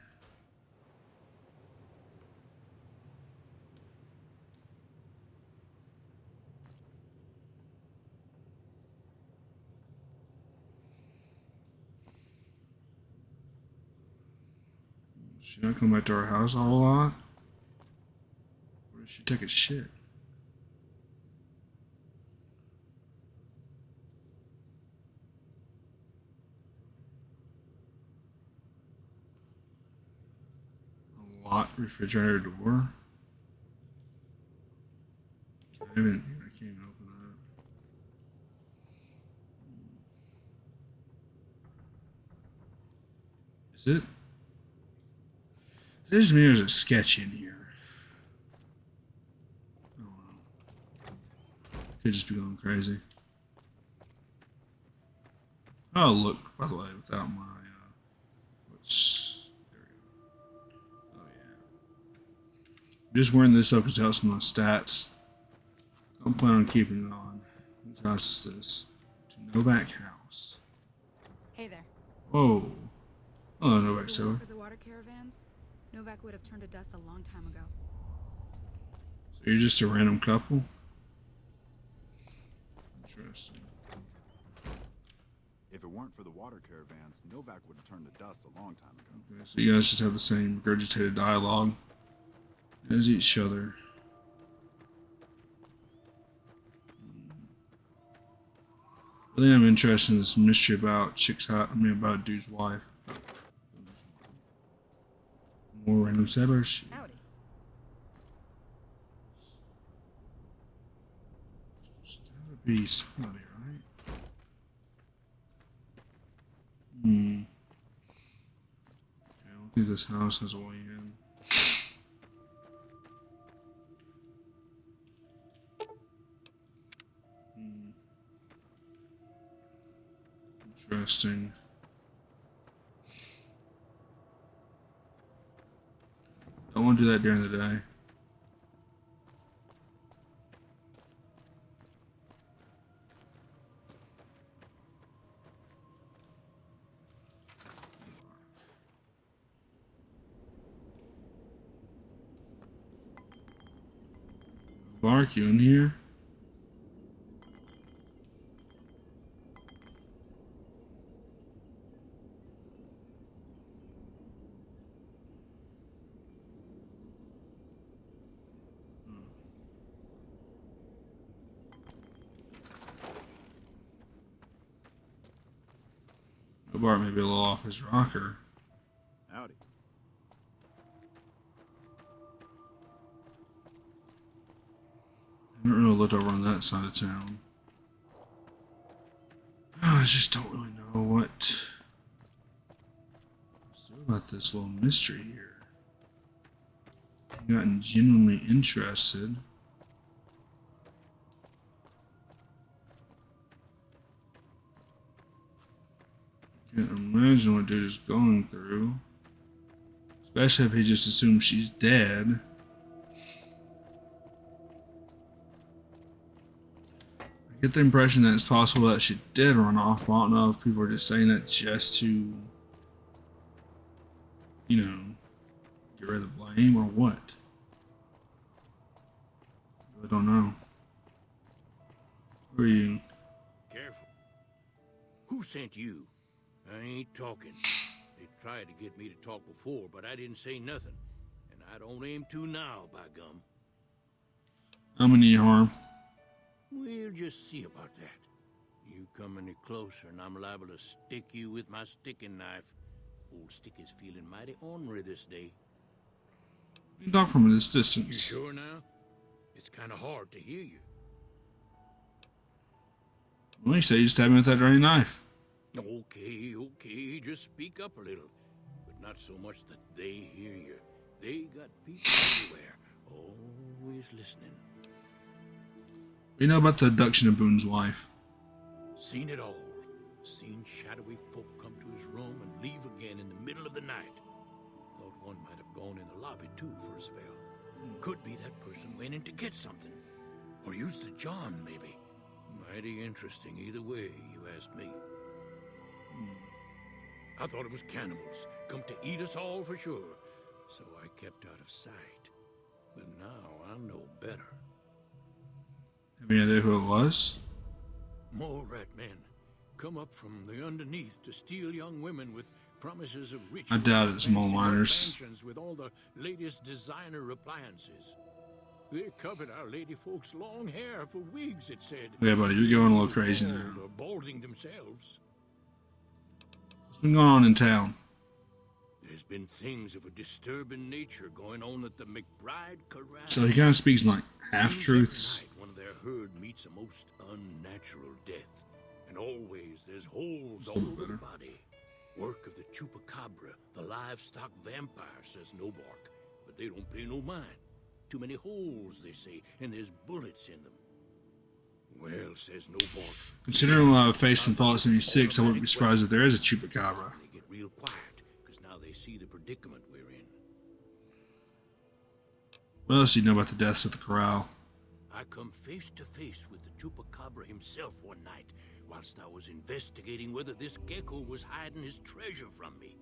She not come back to our house a whole lot? Or did she take a shit? A locked refrigerator door? I can't even open that. Is it? There's me, there's a sketch in here. I don't know. Could just be going crazy. Oh, look, by the way, without my, there we go. Oh, yeah. I'm just wearing this up because it helps my stats. I'm planning on keeping it on. Whose house is this? To Novac house. Hey there. Whoa. Hello, Novac seller. For the water caravans, Novac would have turned to dust a long time ago. So you're just a random couple? Interesting. If it weren't for the water caravans, Novac would have turned to dust a long time ago. Okay, so you guys just have the same regurgitated dialogue as each other. Really, I'm interested in this mystery about about dude's wife. More random settlers. Howdy. It's gotta be somebody, right? Okay, I don't think this house has a way in. Interesting. Don't want to do that during the day. Bark, you in here? Bart may be a little off his rocker. Howdy. I haven't really looked over on that side of town. I just don't really know what to do about this little mystery here. I've gotten genuinely interested. Can't imagine what dude is going through. Especially if he just assumes she's dead. I get the impression that it's possible that she did run off, but I don't know if people are just saying that just to, you know, get rid of the blame or what. I don't know. Who are you? Careful. Who sent you? I ain't talking. They tried to get me to talk before, but I didn't say nothing. And I don't aim to now, by gum. I'm gonna need harm. We'll just see about that. You come any closer and I'm liable to stick you with my sticking knife. Old stick is feeling mighty ornery this day. You talk from this You distance. sure now? It's kind of hard to hear you. Well, you say you stabbed me with that dirty knife. Okay, just speak up a little. But not so much that they hear you. They got people everywhere, always listening. We know about the abduction of Boone's wife. Seen it all. Seen shadowy folk come to his room and leave again in the middle of the night. Thought one might have gone in the lobby too for a spell. Could be that person went in to get something. Or used the John, maybe. Mighty interesting either way, you asked me. I thought it was cannibals, come to eat us all for sure. So I kept out of sight. But now I know better. Have you any idea who it was? More rat men come up from the underneath to steal young women with promises of rich. I doubt it's mole miners. Mansions with all the latest designer appliances. They covered our lady folks' long hair for wigs, it said. Yeah, buddy, you're going a little crazy now. Or balding themselves. What's been going on in town? There's been things of a disturbing nature going on at the McBride Corral. So he kind of speaks in like Seems every half-truths. night one of their herd meets a most unnatural death. And always there's holes all over the body. Work of the chupacabra, the livestock vampire, says Novac. But they don't pay no mind. Too many holes, they say, and there's bullets in them. Well, says Novac. Considering what I've faced in Fallout 76, I wouldn't be surprised if there is a chupacabra. They get real quiet, because now they see the predicament we're in. What else do you know about the deaths at the corral? I come face to face with the chupacabra himself one night, whilst I was investigating whether this gecko was hiding his treasure from me.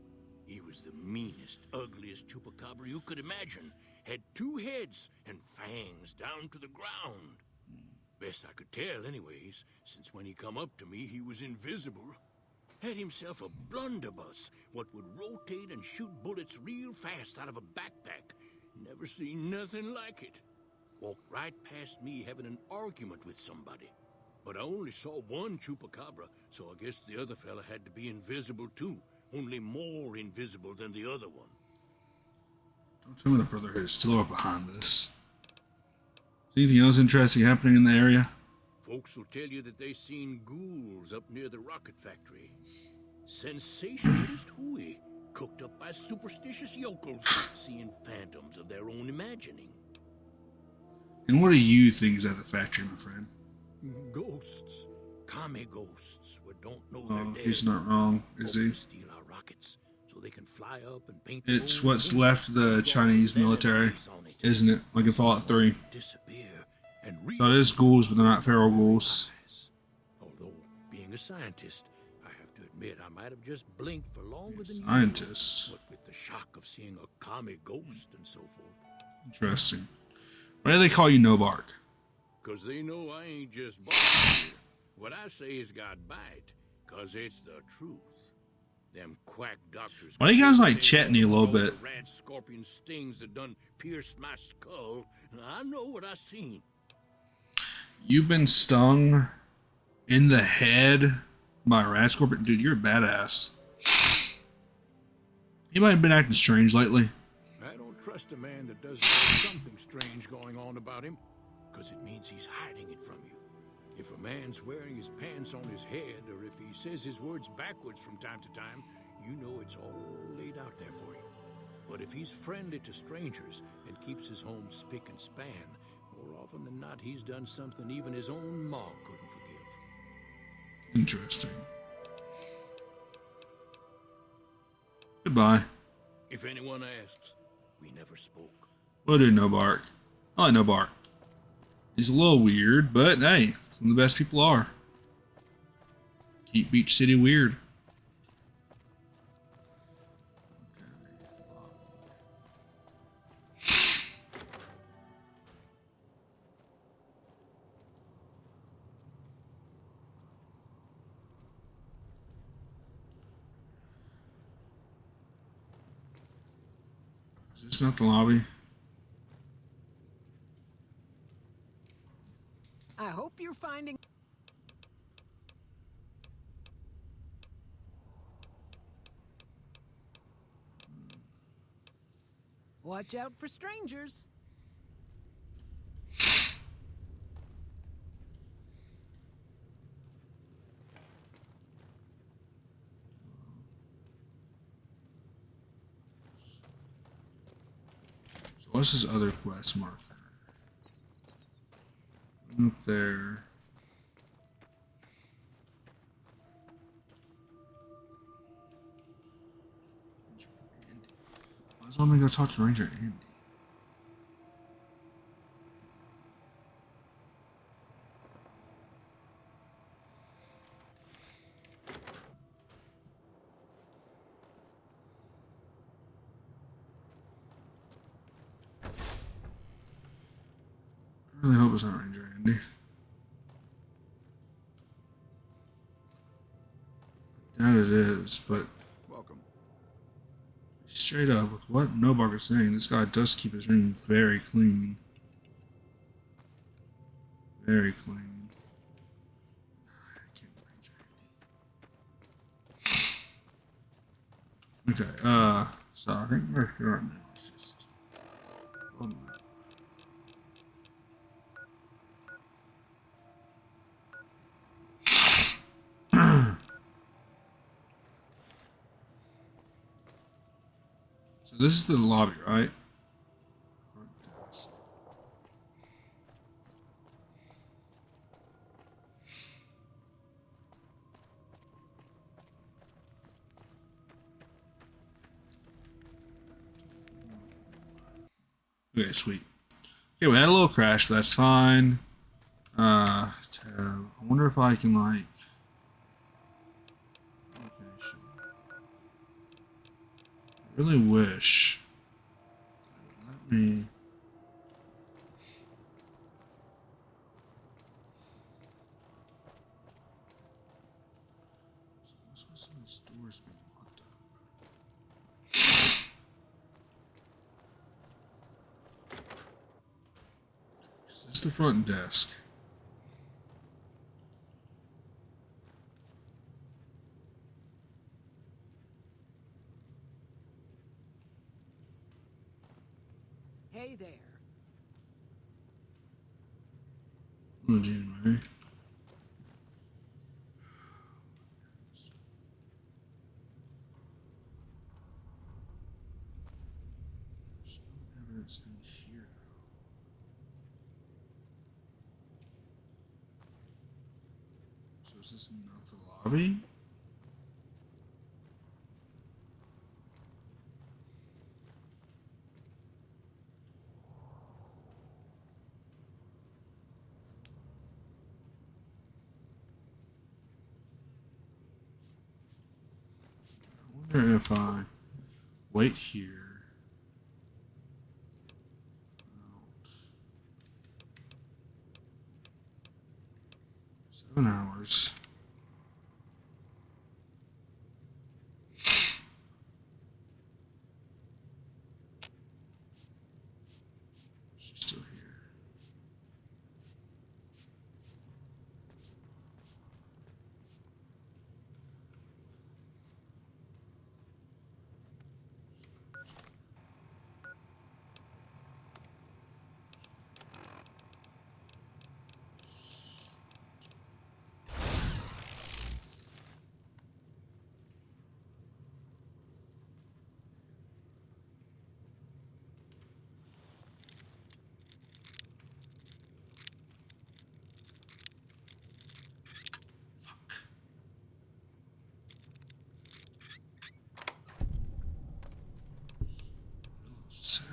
He was the meanest, ugliest chupacabra you could imagine. Had 2 heads and fangs down to the ground. Best I could tell anyways, since when he come up to me he was invisible. Had himself a blunderbuss, what would rotate and shoot bullets real fast out of a backpack. Never seen nothing like it. Walked right past me having an argument with somebody. But I only saw one chupacabra, so I guess the other fella had to be invisible too. Only more invisible than the other one. Don't tell me the Brotherhood is still up behind this. Anything else interesting happening in the area? Folks will tell you that they seen ghouls up near the rocket factory. Sensationalist hooey, cooked up by superstitious yokels, seeing phantoms of their own imagining. And what do you think is at the factory, my friend? Ghosts. Kami ghosts who don't know they're Oh, dead. he's not wrong, is he? Hope to steal our rockets so they can fly up and paint It's their own what's image left of the with Chinese all military, vanities on it. isn't it? Like in Fallout 3. Disappear and So it is ghouls, but they're not feral ghouls. Although, being a scientist, I have to admit I might have just blinked for longer than Scientist. usual. What with the shock of seeing a Kami ghost and so forth. Interesting. Why do they call you No Bark? 'cause they know I ain't just bossing here. What I say has got bite, 'cause it's the truth. Them quack doctors. Why do you guys like Chetney a little bit? Rat scorpion stings that done pierced my skull. I know what I seen. You've been stung in the head by a rat scorpion? Dude, you're a badass. Anybody been acting strange lately? I don't trust a man that doesn't have something strange going on about him, 'cause it means he's hiding it from you. If a man's wearing his pants on his head, or if he says his words backwards from time to time, you know it's all laid out there for you. But if he's friendly to strangers and keeps his home spick and span, more often than not, he's done something even his own ma couldn't forgive. Interesting. Goodbye. If anyone asks, we never spoke. We'll do No Bark. I like No Bark. He's a little weird, but hey, some of the best people are. Keep Beach City weird. Is this not the lobby? I hope you're finding... Watch out for strangers. So what's this other quest marker? Up there. Why does me go talk to Ranger Andy? I really hope it's not Ranger Andy. I doubt it is, but Welcome. straight up with what Novac is saying, this guy does keep his room very clean. Very clean. I can't Ranger Andy. Okay, so I think we're here right now. It's just so this is the lobby, right? Okay, sweet. Okay, we had a little crash, but that's fine. I wonder if I can, like... location. I really wish... Let me... So what's some of these doors being locked up? This is the front desk. Hey there. Oh, Gene, right? There's no evidence in here, though. So is this not the lobby? I wonder if I wait here. Out. 7 hours. She's still here. Cell.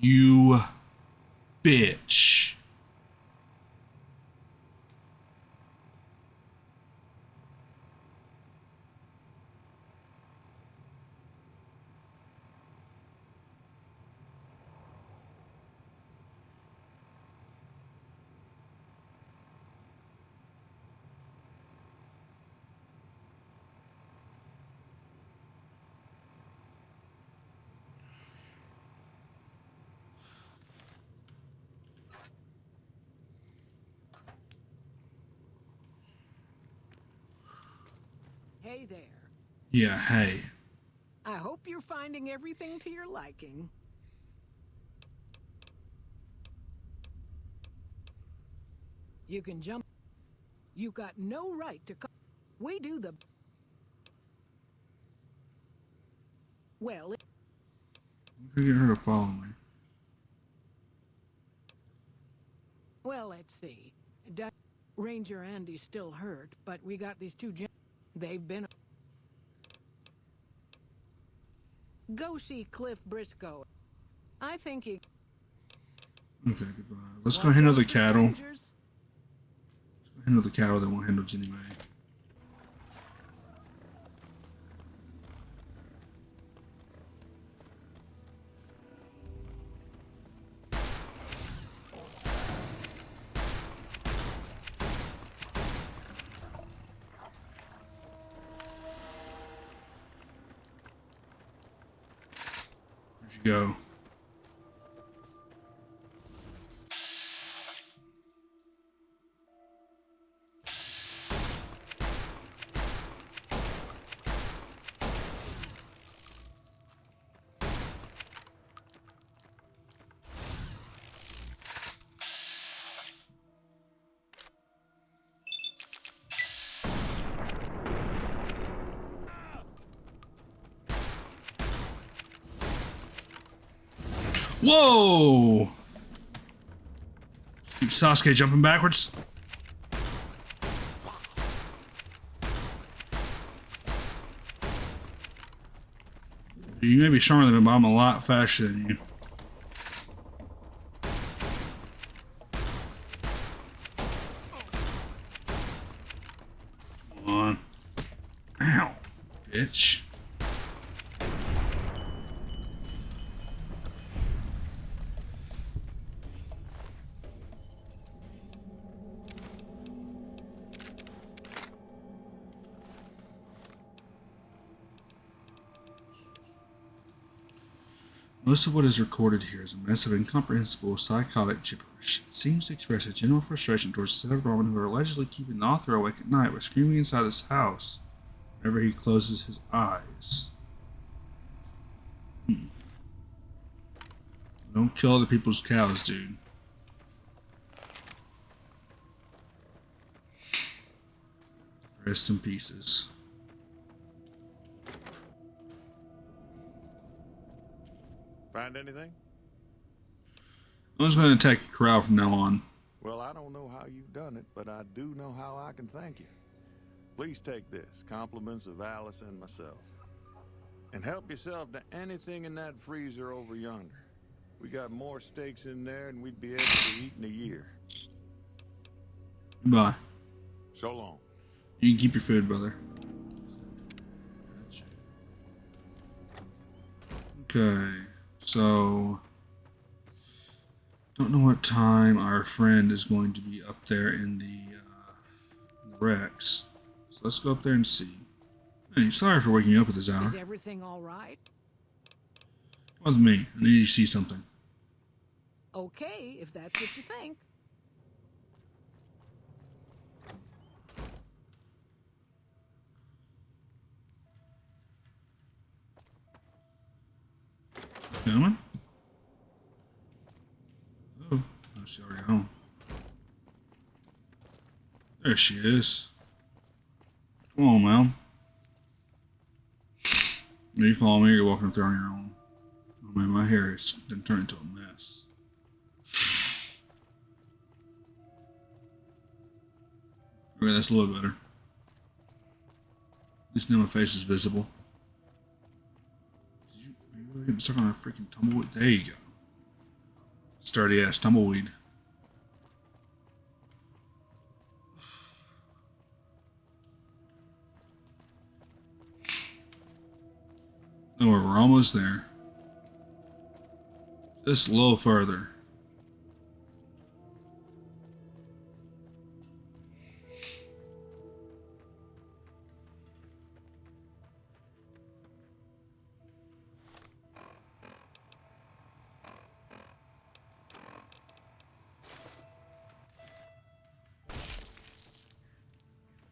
You bitch. Hey there. Yeah, hey. I hope you're finding everything to your liking. You can jump. You got no right to come. We do the... Well, I'm gonna get her to follow me. well, let's see. Ranger Andy's still hurt, but we got these two they've been... Go see Cliff Briscoe. I think he... Okay, goodbye. Let's go handle the cattle. Rangers? Handle the cattle that won't handle Jenny May. Where'd you go? Whoa! Keep Sasuke jumping backwards. You may be stronger than me, but I'm a lot faster than you. Come on. Ow, bitch. Most of what is recorded here is a mess of incomprehensible psychotic gibberish. It seems to express a general frustration towards a set of brahmin who are allegedly keeping the author awake at night by screaming inside his house whenever he closes his eyes. Don't kill other people's cows, dude. Rest in pieces. Find anything? I'm just going to attack the crowd from now on. Well, I don't know how you've done it, but I do know how I can thank you. Please take this, compliments of Alice and myself. And help yourself to anything in that freezer over yonder. We got more steaks in there than we'd be able to eat in a year. Goodbye. So long. You can keep your food, brother. Okay, so don't know what time our friend is going to be up there in the Rex. So let's go up there and see. Hey, sorry for waking you up at this hour. Is everything all right? Come with me. I need you to see something. Okay, if that's what you think. Coming? Oh, she's already home. There she is. Come on, ma'am. You follow me or you're walking up there on your own? Oh man, my hair is done turned into a mess. Okay, that's a little better. At least now my face is visible. Are you really getting stuck on a freaking tumbleweed? There you go. Sturdy ass tumbleweed. Oh, we're almost there. Just a little further.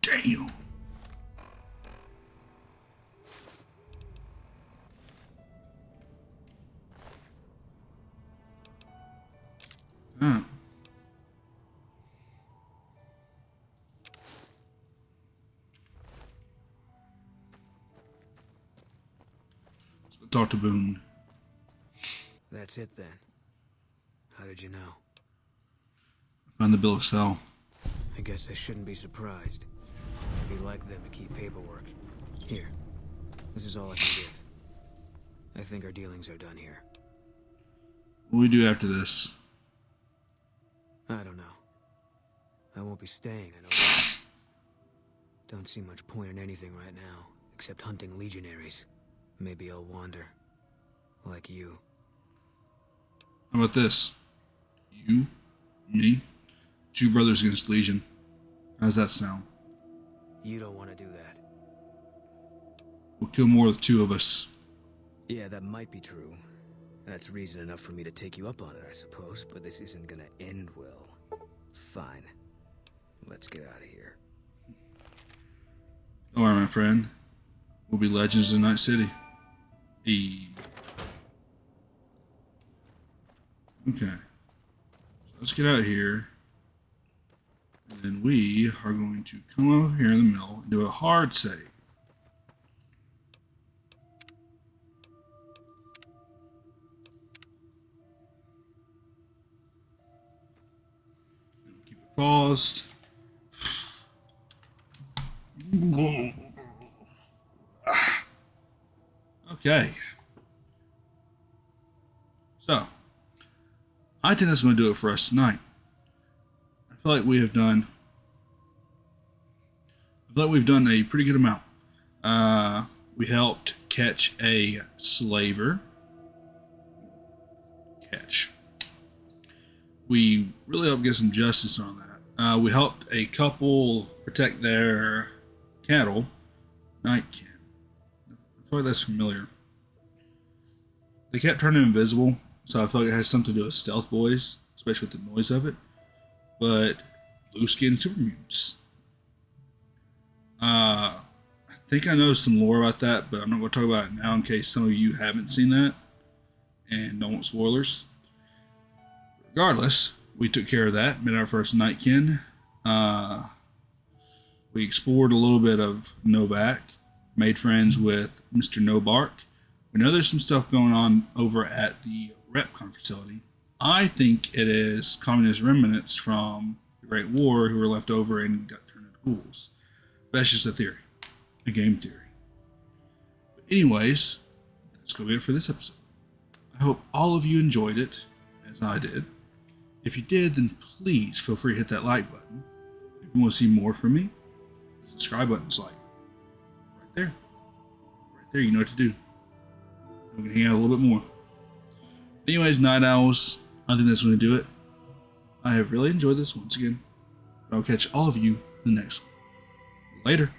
Damn. Let's go talk to Boone. That's it then. How did you know? Find the bill of sale. I guess I shouldn't be surprised. It'd be like them to keep paperwork. Here. This is all I can give. I think our dealings are done here. What do we do after this? I don't know. I won't be staying, I know that. Don't see much point in anything right now, except hunting legionaries. Maybe I'll wander. Like you. How about this? You, me, two brothers against Legion. How does that sound? You don't want to do that. We'll kill more of the two of us. Yeah, that might be true. That's reason enough for me to take you up on it, I suppose, but this isn't gonna end well. Fine. Let's get out of here. Don't worry, my friend. We'll be legends in Night City. Okay. So let's get out here. And then we are going to come over here in the middle and do a hard save. Keep it paused. Okay. So, I think that's going to do it for us tonight. I feel like we've done a pretty good amount. We helped catch a slaver. We really helped get some justice on that. We helped a couple protect their cattle. Nightkin. I feel like that's familiar. They kept turning invisible, so I feel like it has something to do with stealth boys, especially with the noise of it. But blue skin super mutants. I think I know some lore about that, but I'm not going to talk about it now in case some of you haven't seen that and don't want spoilers. Regardless, we took care of that, made our first Nightkin. We explored a little bit of Novac, made friends with Mr. Nobark. We know there's some stuff going on over at the RepCon facility. I think it is communist remnants from the Great War who were left over and got turned into ghouls. That's just a theory, a game theory. But anyways, that's going to be it for this episode. I hope all of you enjoyed it, as I did. If you did, then please feel free to hit that like button. If you want to see more from me, the subscribe button's like right there. Right there, you know what to do. We can hang out a little bit more. Anyways, Night Owls, I think that's going to do it. I have really enjoyed this once again. I'll catch all of you in the next one. Later.